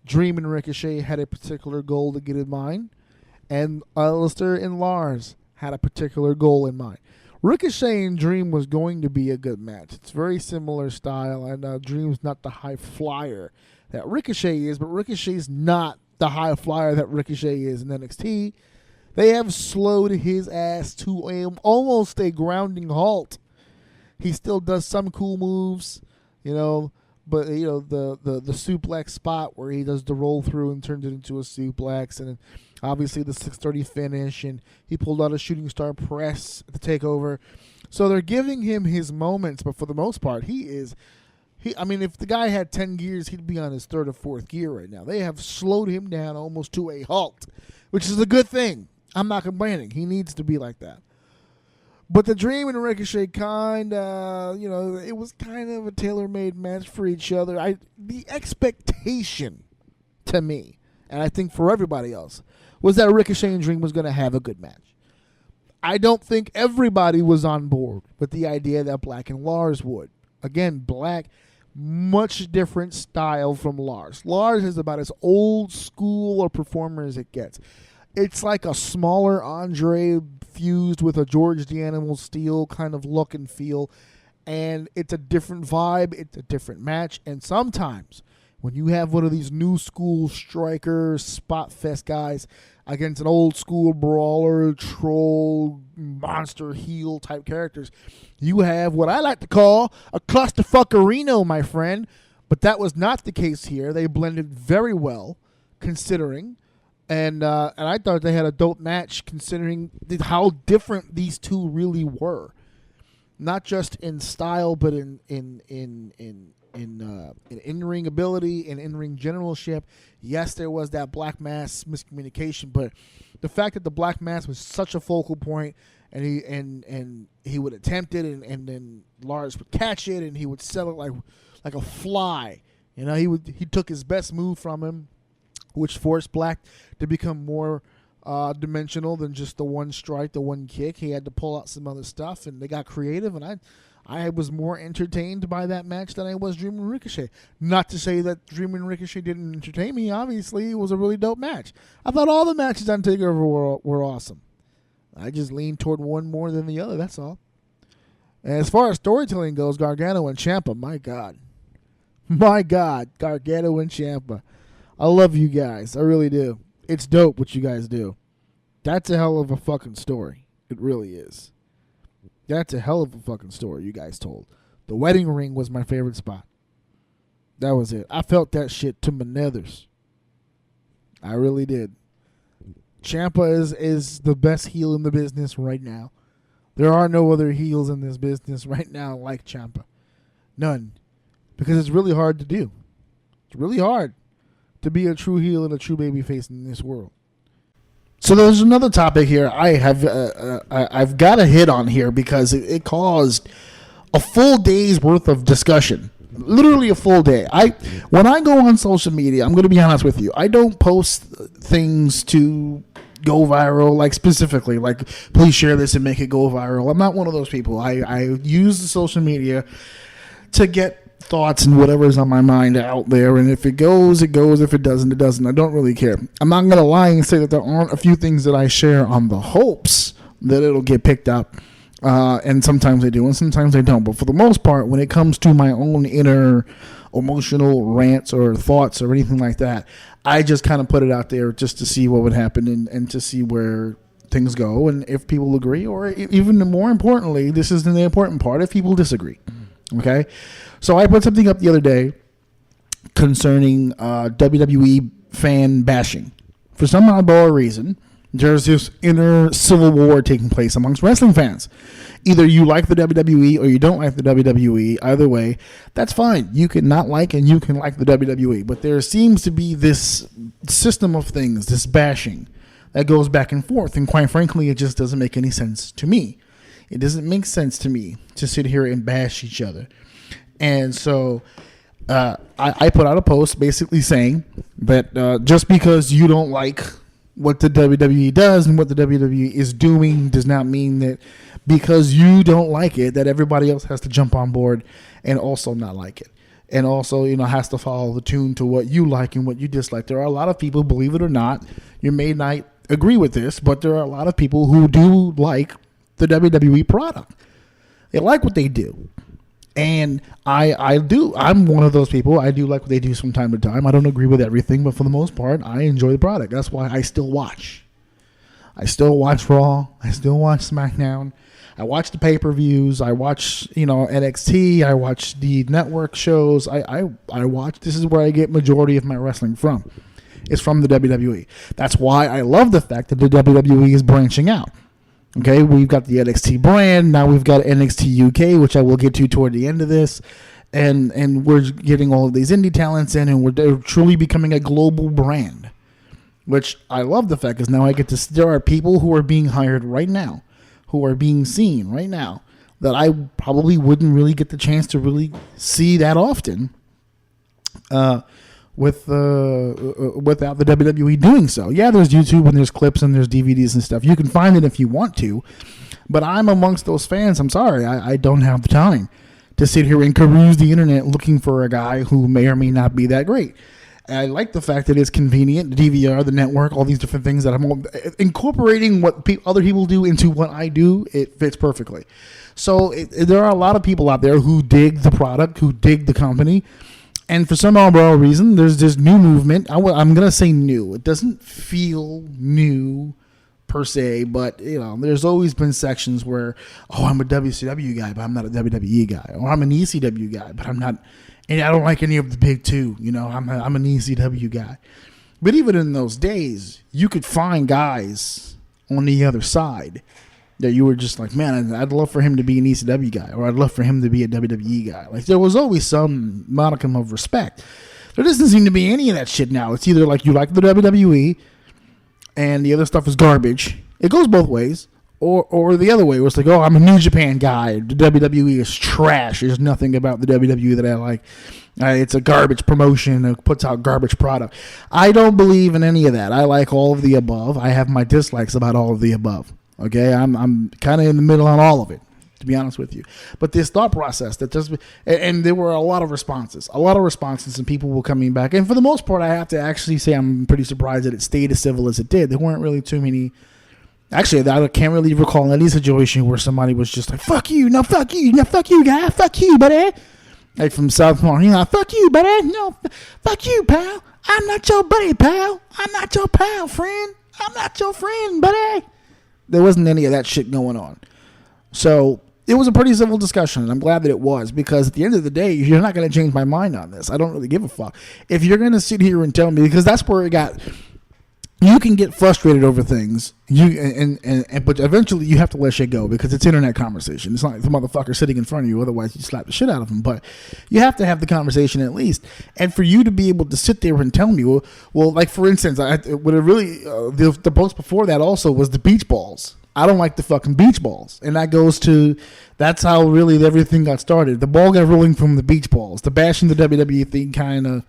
Dream and Ricochet had a particular goal to get in mind, and Aleister and Lars had a particular goal in mind. Ricochet and Dream was going to be a good match. It's very similar style, and Dream's not the high flyer that Ricochet is, but Ricochet's not the high flyer that Ricochet is in NXT. They have slowed his ass to almost a grounding halt. He still does some cool moves, but the suplex spot where he does the roll through and turns it into a suplex, and obviously the 630 finish, and he pulled out a shooting star press at the takeover. So they're giving him his moments, but for the most part, if the guy had 10 gears, he'd be on his third or fourth gear right now. They have slowed him down almost to a halt, which is a good thing. I'm not complaining. He needs to be like that. But the Dream and Ricochet it was kind of a tailor-made match for each other. The expectation to me, and I think for everybody else, was that Ricochet and Dream was going to have a good match. I don't think everybody was on board with the idea that Black and Lars would. Again, Black, much different style from Lars. Lars is about as old school a performer as it gets. It's like a smaller Andre fused with a George the Animal Steel kind of look and feel. And it's a different vibe. It's a different match. And sometimes when you have one of these new school striker spot fest guys against an old school brawler, troll, monster heel type characters, you have what I like to call a clusterfuckerino, my friend. But that was not the case here. They blended very well, considering. And I thought they had a dope match considering how different these two really were, not just in style, but in in-ring ability and in-ring generalship. Yes, there was that Black Mass miscommunication, but the fact that the Black Mass was such a focal point, and he would attempt it, and then Lars would catch it, and he would sell it like a fly. He took his best move from him, which forced Black to become more dimensional than just the one strike, the one kick. He had to pull out some other stuff, and they got creative, and I was more entertained by that match than I was Dream and Ricochet. Not to say that Dream and Ricochet didn't entertain me. Obviously, it was a really dope match. I thought all the matches on TakeOver were awesome. I just leaned toward one more than the other, that's all. And as far as storytelling goes, Gargano and Ciampa, my God. My God, Gargano and Ciampa. I love you guys. I really do. It's dope what you guys do. That's a hell of a fucking story. It really is. That's a hell of a fucking story you guys told. The wedding ring was my favorite spot. That was it. I felt that shit to my nethers. I really did. Ciampa is the best heel in the business right now. There are no other heels in this business right now like Ciampa. None. Because it's really hard to do. It's really hard to be a true heel and a true babyface in this world. So there's another topic here I've got to hit on here because it caused a full day's worth of discussion. Literally a full day. When I go on social media, I'm going to be honest with you, I don't post things to go viral, like specifically, like please share this and make it go viral. I'm not one of those people. I use the social media to get thoughts and whatever's on my mind out there, and if it goes, it goes. If it doesn't, it doesn't. I don't really care. I'm not gonna lie and say that there aren't a few things that I share on the hopes that it'll get picked up, and sometimes I do and sometimes I don't, but for the most part, when it comes to my own inner emotional rants or thoughts or anything like that, I just kind of put it out there just to see what would happen and to see where things go, and if people agree, or even more importantly, this is the important part, if people disagree. Okay, so I put something up the other day concerning WWE fan bashing. For some oddball reason, There's this inner civil war taking place amongst wrestling fans. Either you like the WWE or you don't like the WWE. Either way, that's fine. You can not like and you can like the WWE. But there seems to be this system of things, this bashing that goes back and forth. And quite frankly, it just doesn't make any sense to me. It doesn't make sense to me to sit here and bash each other. And so I put out a post basically saying that just because you don't like what the WWE does and what the WWE is doing does not mean that because you don't like it that everybody else has to jump on board and also not like it. And also, has to follow the tune to what you like and what you dislike. There are a lot of people, believe it or not, you may not agree with this, but there are a lot of people who do like the WWE product. They like what they do. And I do. I'm one of those people. I do like what they do from time to time. I don't agree with everything, but for the most part, I enjoy the product. That's why I still watch. I still watch Raw. I still watch SmackDown. I watch the pay-per-views. I watch, NXT. I watch the network shows. I watch. This is where I get majority of my wrestling from. It's from the WWE. That's why I love the fact that the WWE is branching out. Okay, we've got the NXT brand. Now we've got NXT UK, which I will get to toward the end of this. And we're getting all of these indie talents in, and they're truly becoming a global brand, which I love the fact is now I get to, there are people who are being hired right now, who are being seen right now, that I probably wouldn't really get the chance to really see that often without the WWE doing so. Yeah, there's YouTube and there's clips and there's DVDs and stuff. You can find it if you want to, but I'm amongst those fans. I'm sorry, I don't have the time to sit here and peruse the internet looking for a guy who may or may not be that great. I like the fact that it's convenient, the DVR, the network, all these different things that I'm incorporating what other people do into what I do. It fits perfectly. So there are a lot of people out there who dig the product, who dig the company. And for some odd reason, there's this new movement. I'm going to say new. It doesn't feel new per se, but there's always been sections where, I'm a WCW guy, but I'm not a WWE guy. Or I'm an ECW guy, but I'm not, and I don't like any of the big two. I'm an ECW guy. But even in those days, you could find guys on the other side that you were just like, man, I'd love for him to be an ECW guy, or I'd love for him to be a WWE guy. Like, there was always some modicum of respect. There doesn't seem to be any of that shit now. It's either like you like the WWE and the other stuff is garbage. It goes both ways. Or the other way, where it's like, I'm a New Japan guy. The WWE is trash. There's nothing about the WWE that I like. It's a garbage promotion. It puts out garbage product. I don't believe in any of that. I like all of the above. I have my dislikes about all of the above. Okay, I'm kind of in the middle on all of it, to be honest with you. But this thought process that just, and there were a lot of responses, and people were coming back. And for the most part, I have to actually say I'm pretty surprised that it stayed as civil as it did. There weren't really too many. Actually, I can't really recall any situation where somebody was just like, fuck you, no, fuck you, no, fuck you, guy, fuck you, buddy. Like from South Florida, fuck you, buddy, no, fuck you, pal. I'm not your buddy, pal. I'm not your pal, friend. I'm not your friend, buddy. There wasn't any of that shit going on. So it was a pretty civil discussion, and I'm glad that it was, because at the end of the day, you're not going to change my mind on this. I don't really give a fuck. If you're going to sit here and tell me, because that's where it got, you can get frustrated over things, but eventually you have to let shit go, because it's internet conversation. It's not like the motherfucker sitting in front of you, otherwise you slap the shit out of him. But you have to have the conversation at least. And for you to be able to sit there and tell me, well, like for instance, the post before that also was the beach balls. I don't like the fucking beach balls. And that's how really everything got started. The ball got rolling from the beach balls. The bashing the WWE thing kind of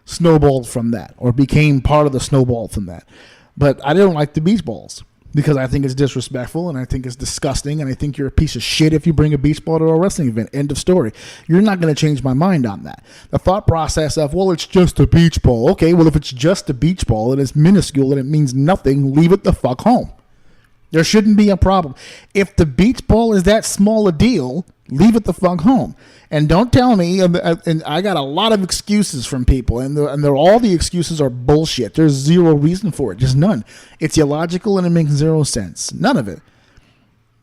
snowballed from that, or became part of the snowball from that. But I don't like the beach balls, because I think it's disrespectful, and I think it's disgusting, and I think you're a piece of shit if you bring a beach ball to a wrestling event. End of story. You're not going to change my mind on that. The thought process of, well, it's just a beach ball. Okay, well, if it's just a beach ball and it's minuscule and it means nothing, leave it the fuck home. There shouldn't be a problem. If the beach ball is that small a deal, leave it the fuck home. And don't tell me, and I got a lot of excuses from people, and all the excuses are bullshit. There's zero reason for it, just none. It's illogical and it makes zero sense. None of it.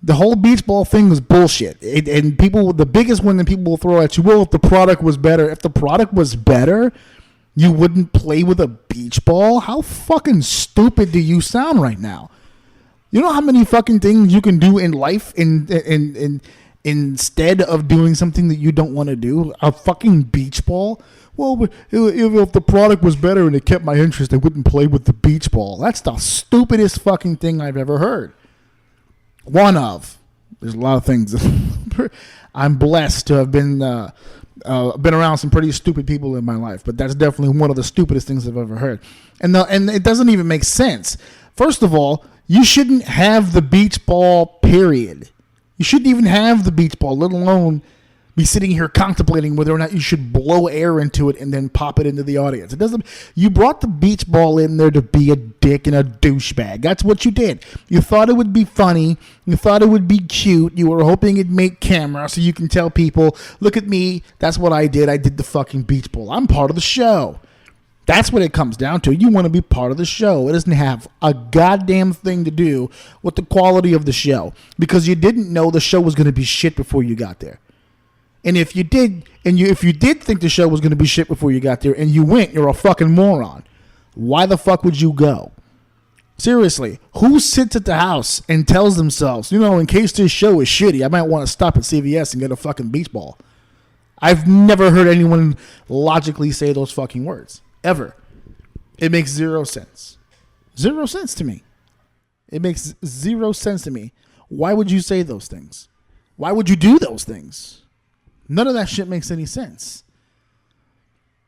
The whole beach ball thing was bullshit. And people, the biggest one that people will throw at you, well, if the product was better. If the product was better, you wouldn't play with a beach ball? How fucking stupid do you sound right now? You know how many fucking things you can do in life instead of doing something that you don't want to do? A fucking beach ball? Well, if the product was better and it kept my interest, I wouldn't play with the beach ball. That's the stupidest fucking thing I've ever heard. One of. There's a lot of things. I'm blessed to have been around some pretty stupid people in my life, but that's definitely one of the stupidest things I've ever heard. And it doesn't even make sense. First of all, you shouldn't have the beach ball, period. You shouldn't even have the beach ball, let alone be sitting here contemplating whether or not you should blow air into it and then pop it into the audience. It doesn't. You brought the beach ball in there to be a dick and a douchebag. That's what you did. You thought it would be funny. You thought it would be cute. You were hoping it'd make camera so you can tell people, look at me. That's what I did. I did the fucking beach ball. I'm part of the show. That's what it comes down to. You want to be part of the show. It doesn't have a goddamn thing to do with the quality of the show, because you didn't know the show was going to be shit before you got there. And if you did, if you did think the show was going to be shit before you got there and you went, you're a fucking moron. Why the fuck would you go? Seriously, who sits at the house and tells themselves, in case this show is shitty, I might want to stop at CVS and get a fucking beach ball? I've never heard anyone logically say those fucking words. Ever. It makes zero sense. 0 cents to me. It makes 0 sense to me. Why would you say those things? Why would you do those things? None of that shit makes any sense.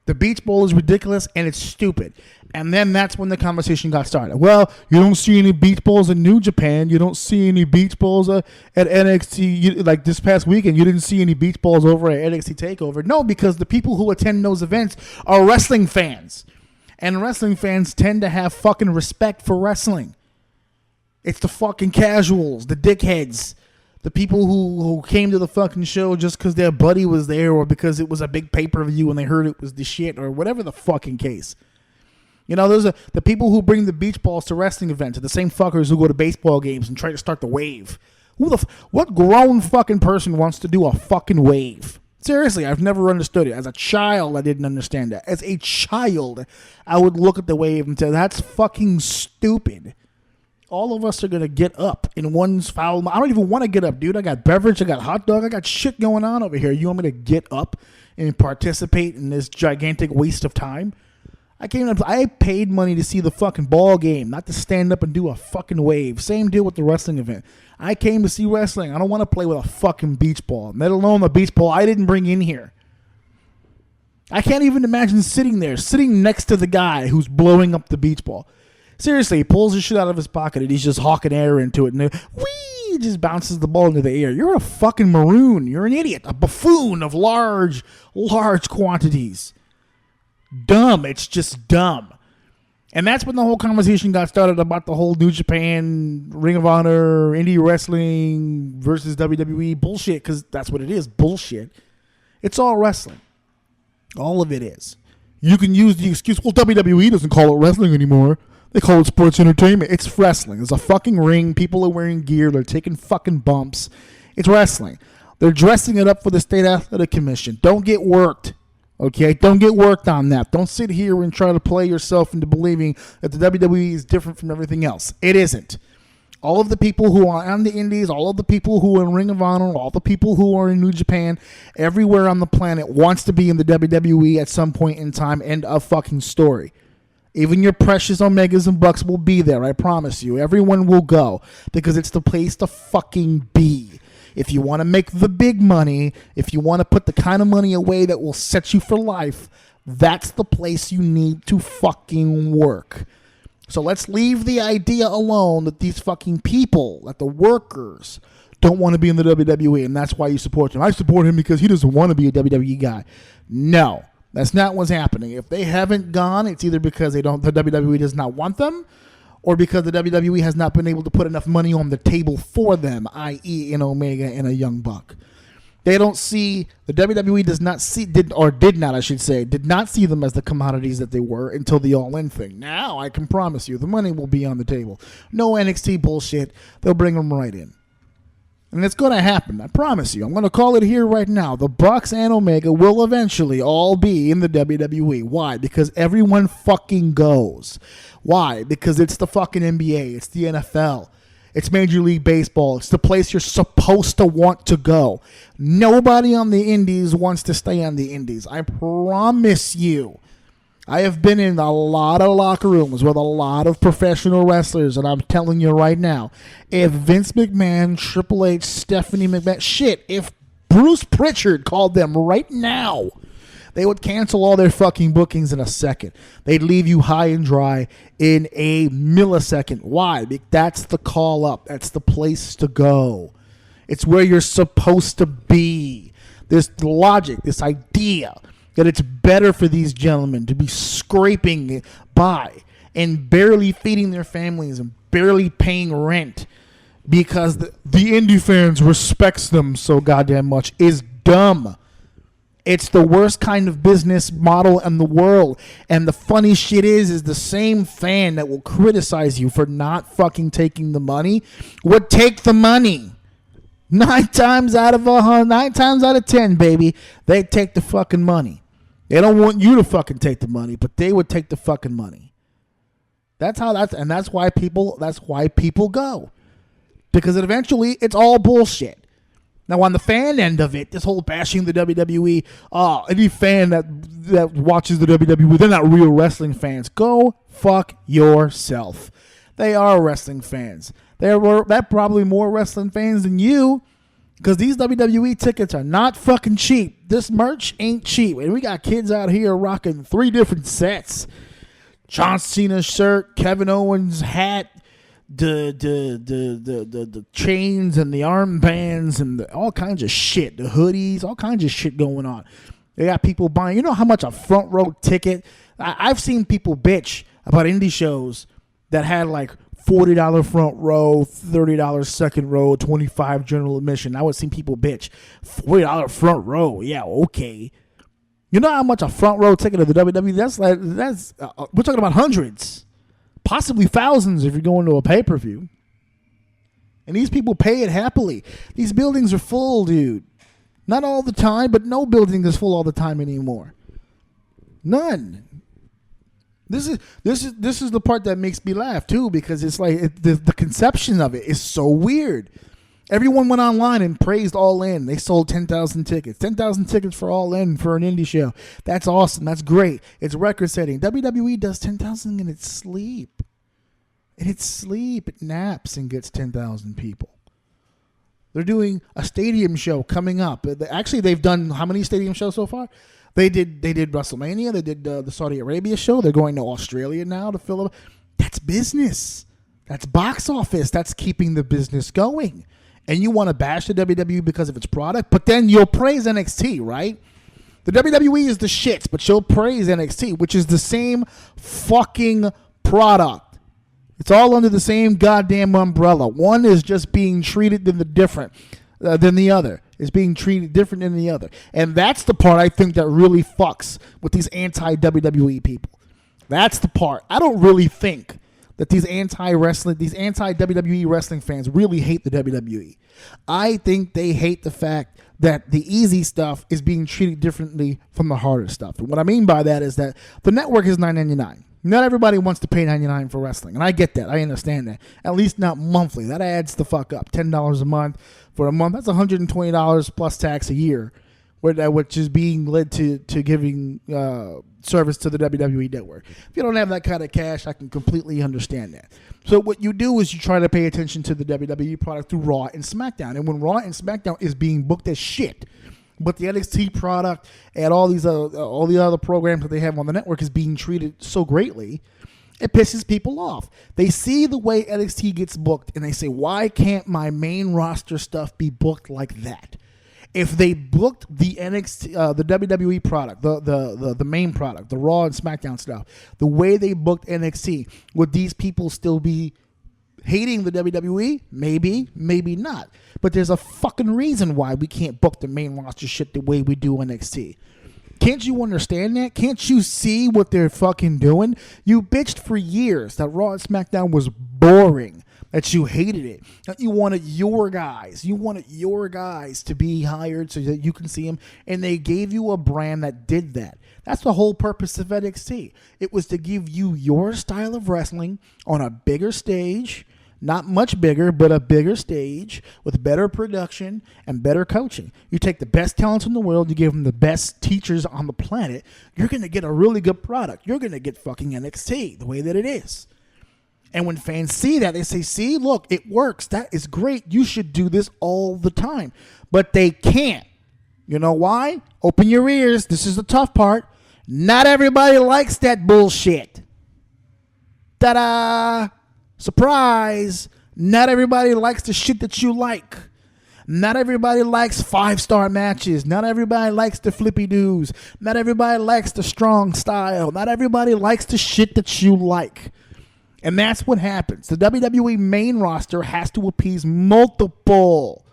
The beach ball is ridiculous and it's stupid. And then that's when the conversation got started. Well, you don't see any beach balls in New Japan. You don't see any beach balls at NXT. Like this past weekend, you didn't see any beach balls over at NXT TakeOver. No, because the people who attend those events are wrestling fans. And wrestling fans tend to have fucking respect for wrestling. It's the fucking casuals, the dickheads. The people who came to the fucking show just because their buddy was there or because it was a big pay-per-view and they heard it was the shit or whatever the fucking case. Those are the people who bring the beach balls to wrestling events are the same fuckers who go to baseball games and try to start the wave. What grown fucking person wants to do a fucking wave? Seriously, I've never understood it. As a child, I didn't understand that. As a child, I would look at the wave and say, that's fucking stupid. All of us are going to get up in one foul. I don't even want to get up, dude. I got beverage. I got hot dog. I got shit going on over here. You want me to get up and participate in this gigantic waste of time? I paid money to see the fucking ball game, not to stand up and do a fucking wave. Same deal with the wrestling event. I came to see wrestling. I don't want to play with a fucking beach ball, let alone a beach ball I didn't bring in here. I can't even imagine sitting next to the guy who's blowing up the beach ball. Seriously, he pulls his shit out of his pocket and he's just hawking air into it and he just bounces the ball into the air. You're a fucking maroon. You're an idiot. A buffoon of large quantities. Dumb. It's just dumb. And that's when the whole conversation got started about the whole New Japan, Ring of Honor, indie wrestling versus WWE bullshit, because that's what it is, bullshit. It's all wrestling. All of it is. You can use the excuse, well, WWE doesn't call it wrestling anymore. They call it sports entertainment. It's wrestling. There's a fucking ring. People are wearing gear. They're taking fucking bumps. It's wrestling. They're dressing it up for the State Athletic Commission. Don't get worked. Okay? Don't get worked on that. Don't sit here and try to play yourself into believing that the WWE is different from everything else. It isn't. All of the people who are on the indies, all of the people who are in Ring of Honor, all the people who are in New Japan, everywhere on the planet wants to be in the WWE at some point in time. End of fucking story. Even your precious Omegas and Bucks will be there, I promise you. Everyone will go because it's the place to fucking be. If you want to make the big money, if you want to put the kind of money away that will set you for life, that's the place you need to fucking work. So let's leave the idea alone that these fucking people, that the workers, don't want to be in the WWE, and that's why you support him. I support him because he doesn't want to be a WWE guy. No. That's not what's happening. If they haven't gone, it's either because the WWE does not want them, or because the WWE has not been able to put enough money on the table for them, i.e. an Omega and a Young Buck. They don't see, the WWE did not see them as the commodities that they were until the All-In thing. Now, I can promise you, the money will be on the table. No NXT bullshit. They'll bring them right in. And it's going to happen. I promise you. I'm going to call it here right now. The Bucks and Omega will eventually all be in the WWE. Why? Because everyone fucking goes. Why? Because it's the fucking NBA. It's the NFL. It's Major League Baseball. It's the place you're supposed to want to go. Nobody on the indies wants to stay on the indies. I promise you. I have been in a lot of locker rooms with a lot of professional wrestlers, and I'm telling you right now, if Vince McMahon, Triple H, Stephanie McMahon, if Bruce Pritchard called them right now, they would cancel all their fucking bookings in a second. They'd leave you high and dry in a millisecond. Why? That's the call up. That's the place to go. It's where you're supposed to be. This logic, this idea that it's better for these gentlemen to be scraping by and barely feeding their families and barely paying rent because the indie fans respects them so goddamn much is dumb. It's the worst kind of business model in the world. And the funny shit is the same fan that will criticize you for not fucking taking the money would take the money. 9 times out of 10, baby, they take the fucking money. They don't want you to fucking take the money, but they would take the fucking money. That's why people go. Because eventually it's all bullshit. Now, on the fan end of it, this whole bashing the WWE, any fan that watches the WWE, they're not real wrestling fans. Go fuck yourself. They are wrestling fans. They're probably more wrestling fans than you, because these WWE tickets are not fucking cheap. This merch ain't cheap. And we got kids out here rocking 3 different sets. John Cena's shirt, Kevin Owens' hat, the chains and the armbands and all kinds of shit, the hoodies, all kinds of shit going on. They got people buying. You know how much a front row ticket? I've seen people bitch about indie shows that had like $40 front row, $30 second row, $25 general admission. I would see people bitch. $40 front row, yeah, okay. You know how much a front row ticket of the WWE? We're talking about hundreds. Possibly thousands if you're going to a pay-per-view. And these people pay it happily. These buildings are full, dude. Not all the time, but no building is full all the time anymore. None. This is the part that makes me laugh too, because it's like the conception of it is so weird. Everyone went online and praised All In. They sold 10,000 tickets. 10,000 tickets for All In for an indie show. That's awesome. That's great. It's record setting. WWE does 10,000 in its sleep. In its sleep, it naps and gets 10,000 people. They're doing a stadium show coming up. Actually, they've done how many stadium shows so far? They did WrestleMania. They did the Saudi Arabia show. They're going to Australia now to fill up. That's business. That's box office. That's keeping the business going. And you want to bash the WWE because of its product, but then you'll praise NXT, right? The WWE is the shits, but you'll praise NXT, which is the same fucking product. It's all under the same goddamn umbrella. One is just being treated than the other. Is being treated different than the other. And that's the part I think that really fucks with these anti-WWE people. That's the part. I don't really think that these anti-WWE wrestling fans really hate the WWE. I think they hate the fact that the easy stuff is being treated differently from the harder stuff. And what I mean by that is that the network is $9.99. Not everybody wants to pay $9.99 for wrestling, and I get that. I understand that. At least not monthly. That adds the fuck up. $10 a month for a month. That's $120 plus tax a year, which is being led to giving service to the WWE network. If you don't have that kind of cash, I can completely understand that. So what you do is you try to pay attention to the WWE product through Raw and SmackDown. And when Raw and SmackDown is being booked as shit, but the NXT product and all the other programs that they have on the network is being treated so greatly, it pisses people off. They see the way NXT gets booked and they say, why can't my main roster stuff be booked like that? If they booked the NXT, the WWE product, the main product, the Raw and SmackDown stuff, the way they booked NXT, would these people still be hating the WWE? Maybe, maybe not. But there's a fucking reason why we can't book the main roster shit the way we do NXT. Can't you understand that? Can't you see what they're fucking doing? You bitched for years that Raw and SmackDown was boring, that you hated it, that you wanted your guys. You wanted your guys to be hired so that you can see them, and they gave you a brand that did that. That's the whole purpose of NXT. It was to give you your style of wrestling on a bigger stage Not much bigger, but a bigger stage with better production and better coaching. You take the best talents in the world, you give them the best teachers on the planet, you're going to get a really good product. You're going to get fucking NXT the way that it is. And when fans see that, they say, see, look, it works. That is great. You should do this all the time. But they can't. You know why? Open your ears. This is the tough part. Not everybody likes that bullshit. Ta-da! Surprise! Not everybody likes the shit that you like. Not everybody likes 5-star matches. Not everybody likes the flippy doos. Not everybody likes the strong style. Not everybody likes the shit that you like. And that's what happens. The WWE main roster has to appease multiple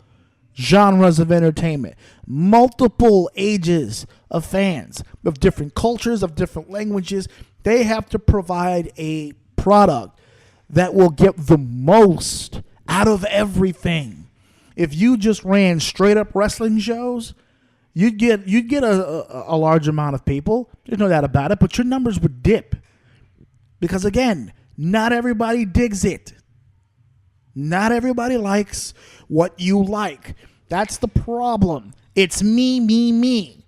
genres of entertainment, multiple ages of fans, of different cultures, of different languages. They have to provide a product that will get the most out of everything. If you just ran straight up wrestling shows, you'd get a large amount of people. There's no doubt about it, but your numbers would dip. Because again, not everybody digs it. Not everybody likes what you like. That's the problem. It's me, me, me.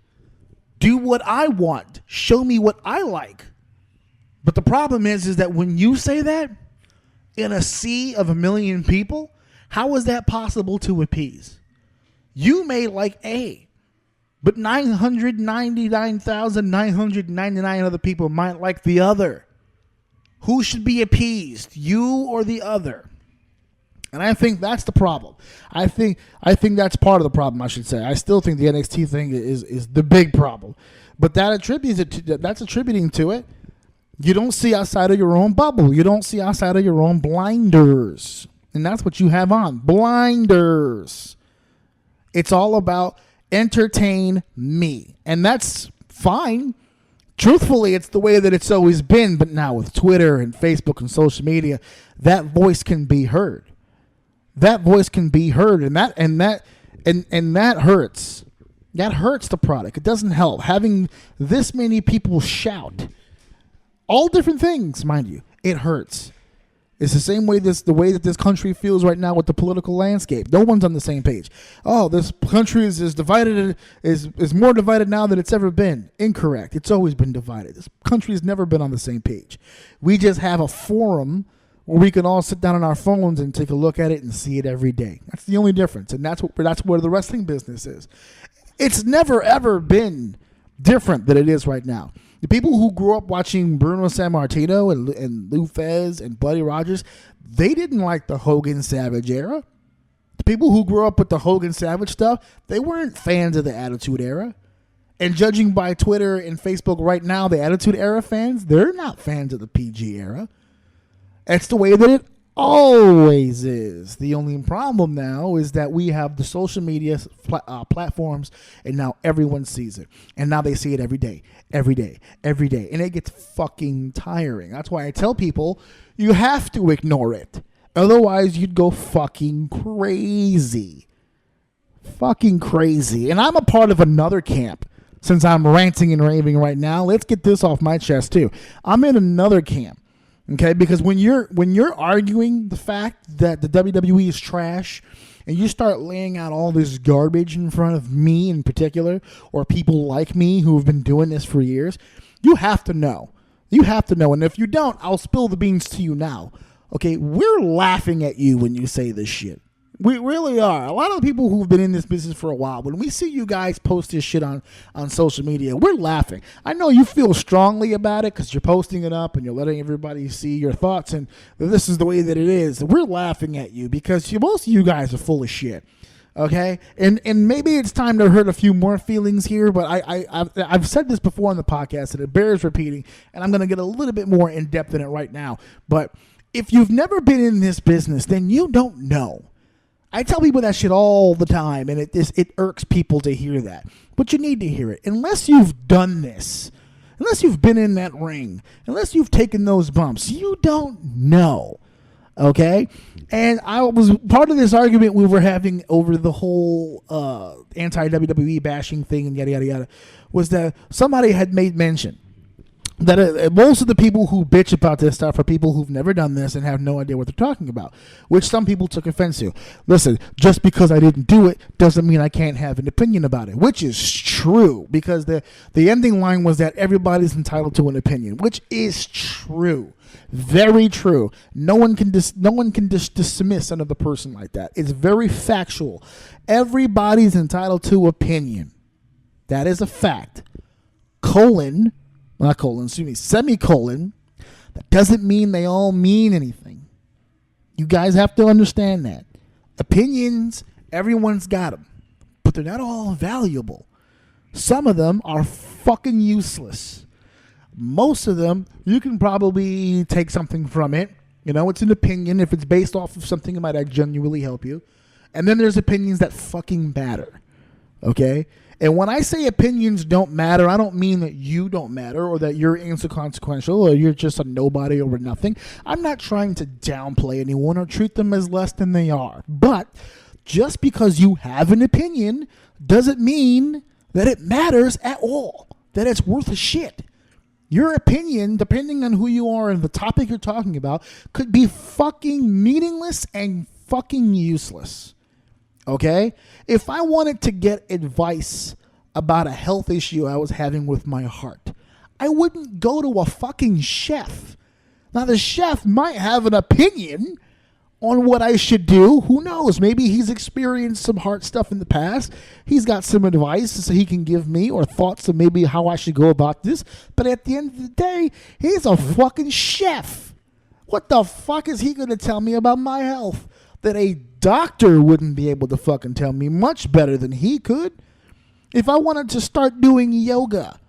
Do what I want. Show me what I like. But the problem is that when you say that, in a sea of 1 million people, how is that possible to appease? You may like A, but 999,999 other people might like the other. Who should be appeased, you or the other? And I think that's the problem. I think that's part of the problem, I should say. I still think the NXT thing is the big problem. But that's attributing to it. You don't see outside of your own bubble. You don't see outside of your own blinders. And that's what you have on. Blinders. It's all about entertain me. And that's fine. Truthfully, it's the way that it's always been. But now with Twitter and Facebook and social media, that voice can be heard. That voice can be heard. And that hurts. That hurts the product. It doesn't help. Having this many people shout all different things, mind you, it hurts. It's the same way the way that this country feels right now with the political landscape. No one's on the same page. Oh, this country is divided, is more divided now than it's ever been. Incorrect. It's always been divided. This country has never been on the same page. We just have a forum where we can all sit down on our phones and take a look at it and see it every day. That's the only difference, and that's where the wrestling business is. It's never ever been different than it is right now. The people who grew up watching Bruno Sammartino and Lou Thesz and Buddy Rogers, they didn't like the Hogan Savage era. The people who grew up with the Hogan Savage stuff, they weren't fans of the Attitude Era. And judging by Twitter and Facebook right now, the Attitude Era fans, they're not fans of the PG era. That's the way that it always is. The only problem now is that we have the social media platforms, and now everyone sees it. And now they see it every day. And it gets fucking tiring. That's why I tell people, you have to ignore it. Otherwise, you'd go fucking crazy. Fucking crazy. And I'm a part of another camp. Since I'm ranting and raving right now, let's get this off my chest too. I'm in another camp. Okay, because when you're arguing the fact that the WWE is trash, and you start laying out all this garbage in front of me in particular, or people like me who have been doing this for years, you have to know. You have to know. And if you don't, I'll spill the beans to you now. Okay, we're laughing at you when you say this shit. We really are. A lot of the people who've been in this business for a while, when we see you guys post this shit on social media, we're laughing. I know you feel strongly about it because you're posting it up and you're letting everybody see your thoughts, and this is the way that it is. We're laughing at you because most of you guys are full of shit. Okay? And maybe it's time to hurt a few more feelings here, but I've said this before on the podcast, and it bears repeating, and I'm going to get a little bit more in-depth in it right now. But if you've never been in this business, then you don't know. I tell people that shit all the time, and it irks people to hear that. But you need to hear it. Unless you've done this, unless you've been in that ring, unless you've taken those bumps, you don't know. Okay? And I was part of this argument we were having over the whole anti-WWE bashing thing and yada, yada, yada, was that somebody had made mention that most of the people who bitch about this stuff are people who've never done this and have no idea what they're talking about, which some people took offense to. Listen, just because I didn't do it doesn't mean I can't have an opinion about it, which is true, because the ending line was that everybody's entitled to an opinion, which is true. Very true. No one can dismiss another person like that. It's very factual. Everybody's entitled to opinion. That is a fact. Semicolon. That doesn't mean they all mean anything. You guys have to understand that. Opinions, everyone's got them, but they're not all valuable. Some of them are fucking useless. Most of them, you can probably take something from it. You know, it's an opinion. If it's based off of something, it might genuinely help you. And then there's opinions that fucking matter. Okay? And when I say opinions don't matter, I don't mean that you don't matter or that you're inconsequential or you're just a nobody or nothing. I'm not trying to downplay anyone or treat them as less than they are. But just because you have an opinion doesn't mean that it matters at all, that it's worth a shit. Your opinion, depending on who you are and the topic you're talking about, could be fucking meaningless and fucking useless. Okay? If I wanted to get advice about a health issue I was having with my heart, I wouldn't go to a fucking chef. Now, the chef might have an opinion on what I should do. Who knows? Maybe he's experienced some heart stuff in the past. He's got some advice so he can give me or thoughts of maybe how I should go about this. But at the end of the day, he's a fucking chef. What the fuck is he going to tell me about my health that a doctor wouldn't be able to fucking tell me much better than he could? If I wanted to start doing yoga,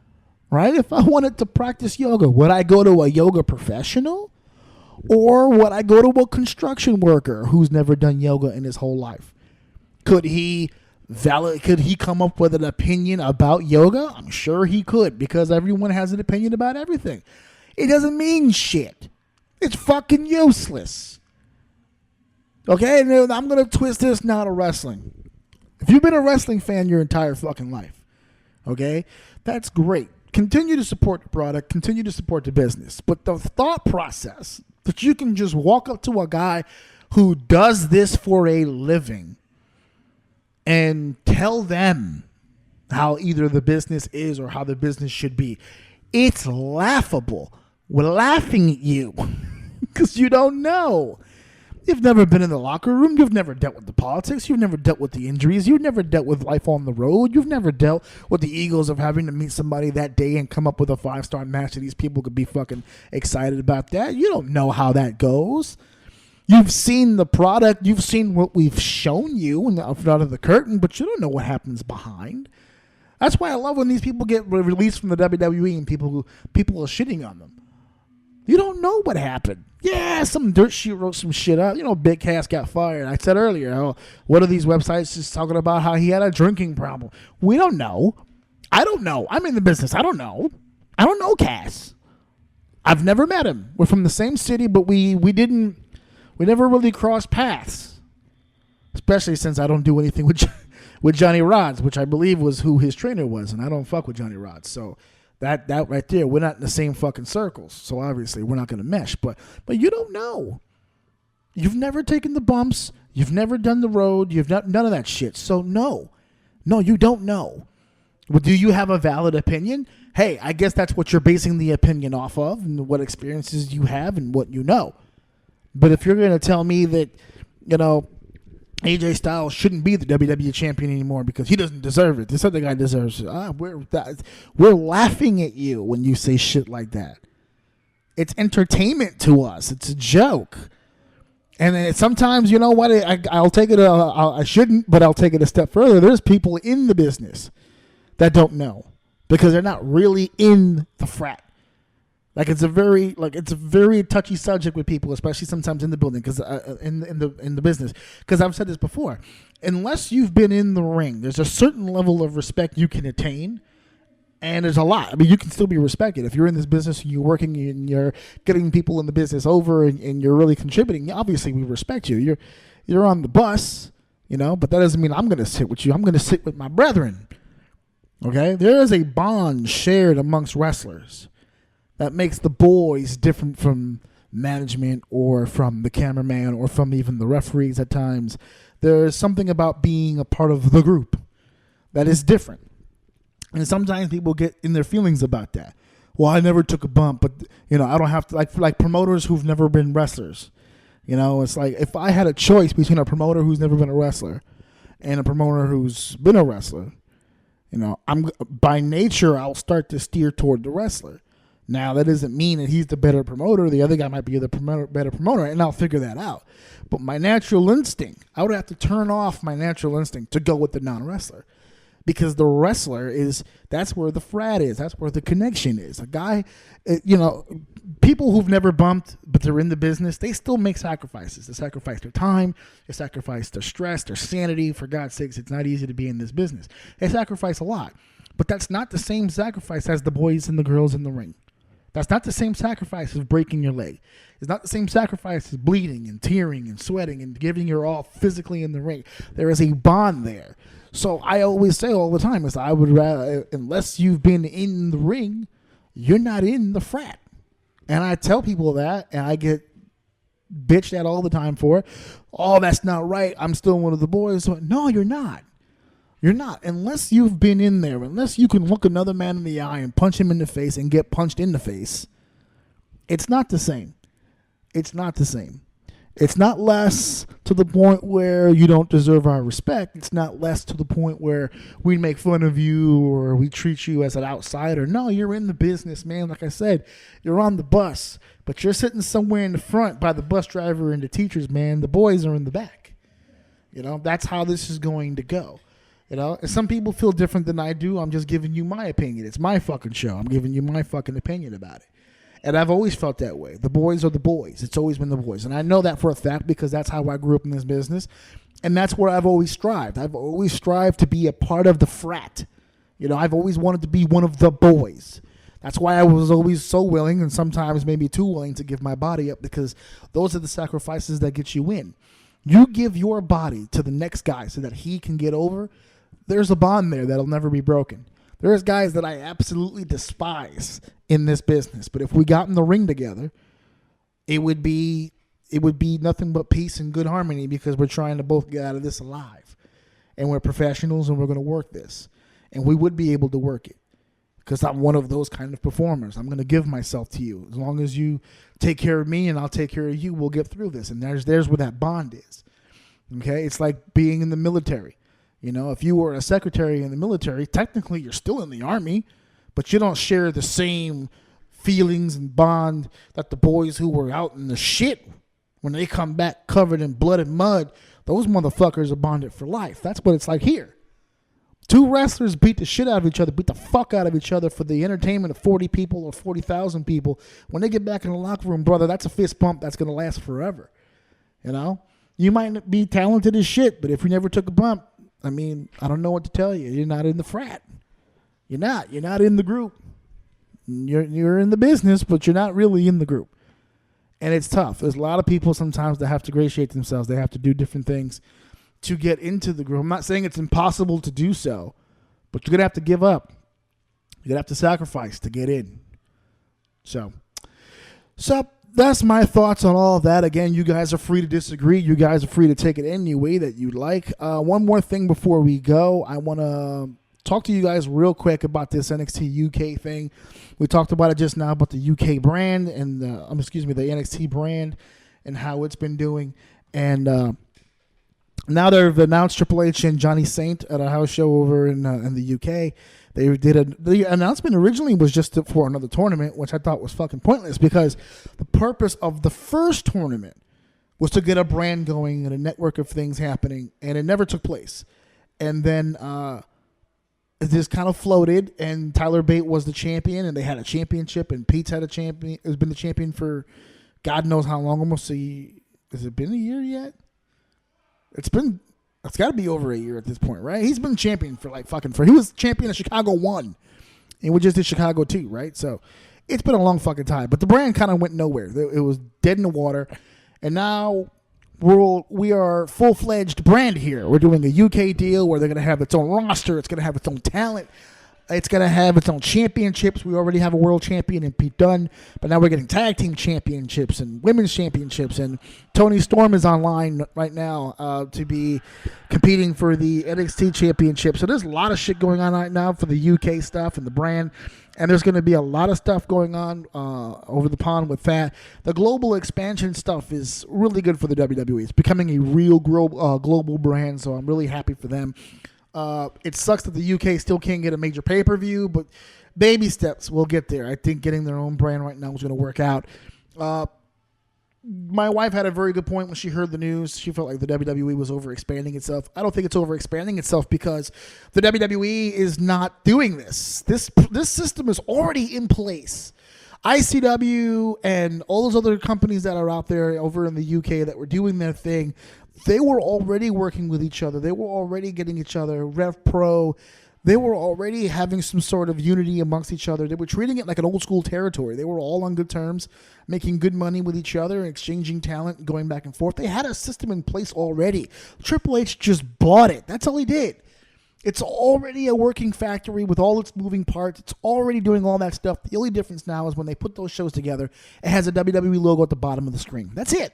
right? If I wanted to practice yoga, would I go to a yoga professional? Or would I go to a construction worker who's never done yoga in his whole life? Could he come up with an opinion about yoga? I'm sure he could, because everyone has an opinion about everything. It doesn't mean shit. It's fucking useless. Okay, and I'm going to twist this now to wrestling. If you've been a wrestling fan your entire fucking life, okay, that's great. Continue to support the product. Continue to support the business. But the thought process that you can just walk up to a guy who does this for a living and tell them how either the business is or how the business should be, it's laughable. We're laughing at you because you don't know. You've never been in the locker room. You've never dealt with the politics. You've never dealt with the injuries. You've never dealt with life on the road. You've never dealt with the egos of having to meet somebody that day and come up with a 5-star match that these people could be fucking excited about that. You don't know how that goes. You've seen the product. You've seen what we've shown you in the front of the curtain, but you don't know what happens behind. That's why I love when these people get released from the WWE and people are shitting on them. You don't know what happened. Yeah, some dirt sheet wrote some shit up. You know, Big Cass got fired. I said earlier, what are these websites just talking about how he had a drinking problem? We don't know. I don't know. I'm in the business. I don't know. I don't know Cass. I've never met him. We're from the same city, but we never really crossed paths. Especially since I don't do anything with Johnny Rods, which I believe was who his trainer was, and I don't fuck with Johnny Rods. So that right there, we're not in the same fucking circles. So obviously we're not going to mesh. But you don't know. You've never taken the bumps. You've never done the road. You've not none of that shit. So no, you don't know. Well, do you have a valid opinion? Hey, I guess that's what you're basing the opinion off of, and what experiences you have and what you know. But if you're going to tell me that, you know, AJ Styles shouldn't be the WWE champion anymore because he doesn't deserve it, this other guy deserves it, we're laughing at you when you say shit like that. It's entertainment to us. It's a joke. And then sometimes, you know what, I'll take it, I shouldn't, but I'll take it a step further. There's people in the business that don't know because they're not really in the frat. Like it's a very touchy subject with people, especially sometimes in the building, because in the business. Because I've said this before, unless you've been in the ring, there's a certain level of respect you can attain, and there's a lot. I mean, you can still be respected if you're in this business and you're working and you're getting people in the business over and you're really contributing. Obviously, we respect you. You're on the bus, you know, but that doesn't mean I'm going to sit with you. I'm going to sit with my brethren. Okay, there is a bond shared amongst wrestlers. that makes the boys different from management or from the cameraman or from even the referees at times. There's something about being a part of the group that is different. And sometimes people get in their feelings about that. Well, I never took a bump, but I don't have to, like promoters who've never been wrestlers. It's like if I had a choice between a promoter who's never been a wrestler and a promoter who's been a wrestler, I'm by nature I'll start to steer toward the wrestler. Now that doesn't mean that he's the better promoter. The other guy might be the better promoter, and I'll figure that out. But my natural instinct, I would have to turn off my natural instinct to go with the non-wrestler. Because the wrestler that's where the frat is. That's where the connection is. A guy, people who've never bumped, but they're in the business, they still make sacrifices. They sacrifice their time. They sacrifice their stress, their sanity. For God's sakes, it's not easy to be in this business. They sacrifice a lot. But that's not the same sacrifice as the boys and the girls in the ring. That's not the same sacrifice as breaking your leg. It's not the same sacrifice as bleeding and tearing and sweating and giving your all physically in the ring. There is a bond there. So I always say all the time is I would rather, unless you've been in the ring, you're not in the frat. And I tell people that, and I get bitched at all the time for it. Oh, that's not right. I'm still one of the boys. So, no, you're not. You're not. Unless you've been in there, unless you can look another man in the eye and punch him in the face and get punched in the face, it's not the same. It's not the same. It's not less to the point where you don't deserve our respect. It's not less to the point where we make fun of you or we treat you as an outsider. No, you're in the business, man. Like I said, you're on the bus, but you're sitting somewhere in the front by the bus driver and the teachers, man. The boys are in the back. That's how this is going to go. And some people feel different than I do. I'm just giving you my opinion. It's my fucking show. I'm giving you my fucking opinion about it. And I've always felt that way. The boys are the boys. It's always been the boys. And I know that for a fact because that's how I grew up in this business. And that's where I've always strived. I've always strived to be a part of the frat. I've always wanted to be one of the boys. That's why I was always so willing and sometimes maybe too willing to give my body up because those are the sacrifices that get you in. You give your body to the next guy so that he can get over. There's a bond there that'll never be broken. There's guys that I absolutely despise in this business, but if we got in the ring together, it would be nothing but peace and good harmony because we're trying to both get out of this alive, and we're professionals and we're going to work this, and we would be able to work it because I'm one of those kind of performers. I'm going to give myself to you as long as you take care of me and I'll take care of you. We'll get through this, and there's where that bond is. Okay, it's like being in the military. If you were a secretary in the military, technically you're still in the army, but you don't share the same feelings and bond that the boys who were out in the shit, when they come back covered in blood and mud, those motherfuckers are bonded for life. That's what it's like here. Two wrestlers beat the shit out of each other, beat the fuck out of each other for the entertainment of 40 people or 40,000 people. When they get back in the locker room, brother, that's a fist bump that's going to last forever. You might not be talented as shit, but if you never took a bump, I don't know what to tell you. You're not in the frat. You're not in the group. You're in the business, but you're not really in the group. And it's tough. There's a lot of people sometimes that have to gratiate themselves. They have to do different things to get into the group. I'm not saying it's impossible to do so, but you're going to have to give up. You're going to have to sacrifice to get in. So that's my thoughts on all of that. Again, you guys are free to disagree. You guys are free to take it any way that you'd like. One more thing before we go. I want to talk to you guys real quick about this NXT UK thing. We talked about it just now about the UK brand and the NXT brand and how it's been doing. And now they've announced Triple H and Johnny Saint at a house show over in the UK. The announcement originally was just for another tournament, which I thought was fucking pointless because the purpose of the first tournament was to get a brand going and a network of things happening, and it never took place. And then it just kind of floated, and Tyler Bate was the champion, and they had a championship, and Pete's had a champion. Has been the champion for God knows how long. Has it been a year yet? It's got to be over a year at this point, right? He's been champion for he was champion of Chicago 1, and we just did Chicago 2, right? So it's been a long fucking time, but the brand kind of went nowhere. It was dead in the water, and now we are full-fledged brand here. We're doing a UK deal where they're going to have its own roster. It's going to have its own talent. It's going to have its own championships. We already have a world champion in Pete Dunne, but now we're getting tag team championships and women's championships. And Tony Storm is online right now to be competing for the NXT championship. So there's a lot of shit going on right now for the UK stuff and the brand. And there's going to be a lot of stuff going on over the pond with that. The global expansion stuff is really good for the WWE. It's becoming a real global brand, so I'm really happy for them. It sucks that the UK still can't get a major pay-per-view, but baby steps, we'll get there. I think getting their own brand right now is going to work out. My wife had a very good point when she heard the news. She felt like the WWE was overexpanding itself. I don't think it's overexpanding itself because the WWE is not doing this. This system is already in place. ICW and all those other companies that are out there over in the UK that were doing their thing, they were already working with each other. They were already getting each other. Rev Pro, they were already having some sort of unity amongst each other. They were treating it like an old school territory. They were all on good terms, making good money with each other, exchanging talent, going back and forth. They had a system in place already. Triple H just bought it. That's all he did. It's already a working factory with all its moving parts. It's already doing all that stuff. The only difference now is when they put those shows together, it has a WWE logo at the bottom of the screen. That's it.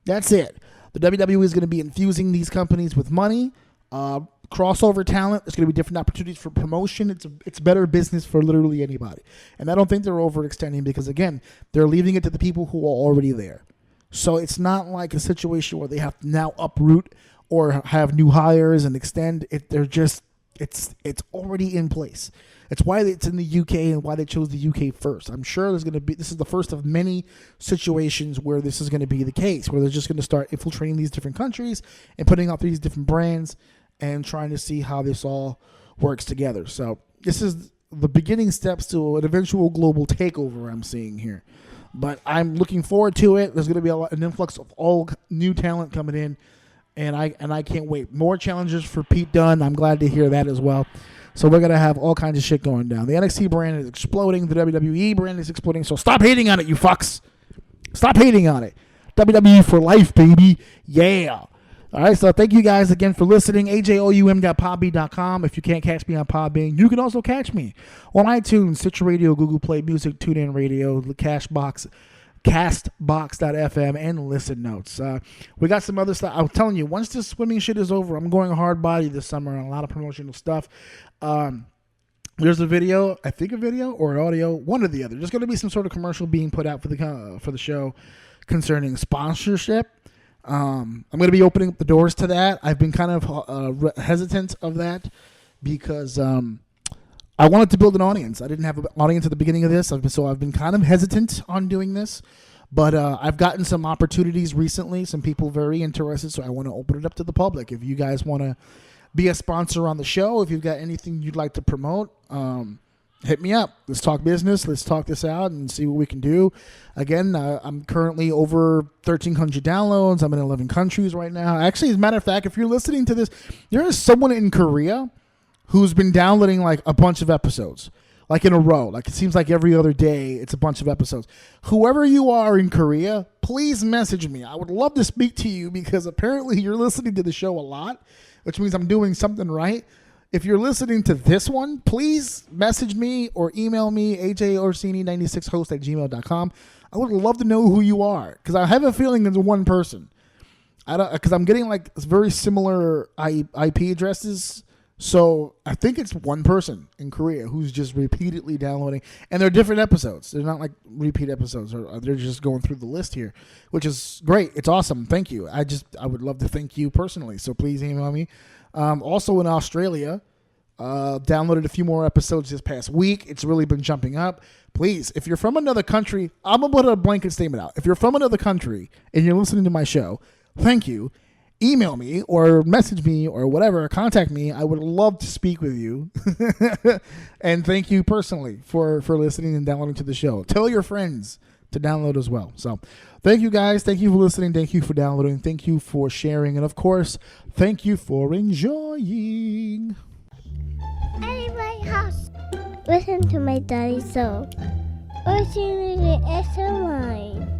That's it. The WWE is going to be infusing these companies with money, crossover talent. There's going to be different opportunities for promotion. It's better business for literally anybody. And I don't think they're overextending because, again, they're leaving it to the people who are already there. So it's not like a situation where they have to now uproot or have new hires and extend it. They're just, it's already in place. It's why it's in the UK and why they chose the UK first. I'm sure this is the first of many situations where this is going to be the case, where they're just going to start infiltrating these different countries and putting out these different brands and trying to see how this all works together. So this is the beginning steps to an eventual global takeover I'm seeing here. But I'm looking forward to it. There's going to be an influx of all new talent coming in, and I can't wait. More challenges for Pete Dunne. I'm glad to hear that as well. So we're going to have all kinds of shit going down. The NXT brand is exploding. The WWE brand is exploding. So stop hating on it, you fucks. Stop hating on it. WWE for life, baby. Yeah. All right, so thank you guys again for listening. ajoum.podbean.com. If you can't catch me on Podbean, you can also catch me on iTunes, Stitcher Radio, Google Play Music, TuneIn Radio, the Castbox, Castbox.fm, and Listen Notes. We got some other stuff. I'm telling you, once this swimming shit is over, I'm going hard body this summer on a lot of promotional stuff. There's a video, I think a video or an audio, one or the other. There's going to be some sort of commercial being put out for the show concerning sponsorship. I'm going to be opening up the doors to that. I've been kind of hesitant of that because I wanted to build an audience. I didn't have an audience at the beginning of this, so I've been kind of hesitant on doing this. But I've gotten some opportunities recently, some people very interested, so I want to open it up to the public. If you guys want to be a sponsor on the show, if you've got anything you'd like to promote, hit me up. Let's talk business. Let's talk this out and see what we can do. Again, I'm currently over 1,300 downloads. I'm in 11 countries right now. Actually, as a matter of fact, if you're listening to this, there is someone in Korea who's been downloading like a bunch of episodes, like in a row. Like it seems like every other day it's a bunch of episodes. Whoever you are in Korea, please message me. I would love to speak to you because apparently you're listening to the show a lot, which means I'm doing something right. If you're listening to this one, please message me or email me, ajorsini96host@gmail.com. I would love to know who you are because I have a feeling it's one person. Because I'm getting like very similar IP addresses. So I think it's one person in Korea who's just repeatedly downloading. And they're different episodes. They're not like repeat episodes. Or they're just going through the list here, which is great. It's awesome. Thank you. I would love to thank you personally. So please email me. Also in Australia, downloaded a few more episodes this past week. It's really been jumping up. Please, if you're from another country, I'm going to put a blanket statement out. If you're from another country and you're listening to my show, thank you. Email me or message me or whatever, contact me. I would love to speak with you. And thank you personally for listening and downloading to the show. Tell your friends to download as well. So thank you guys. Thank you for listening. Thank you for downloading. Thank you for sharing. And of course, thank you for enjoying. Anyway, house. Listen to my daddy so. Or see me the extra line.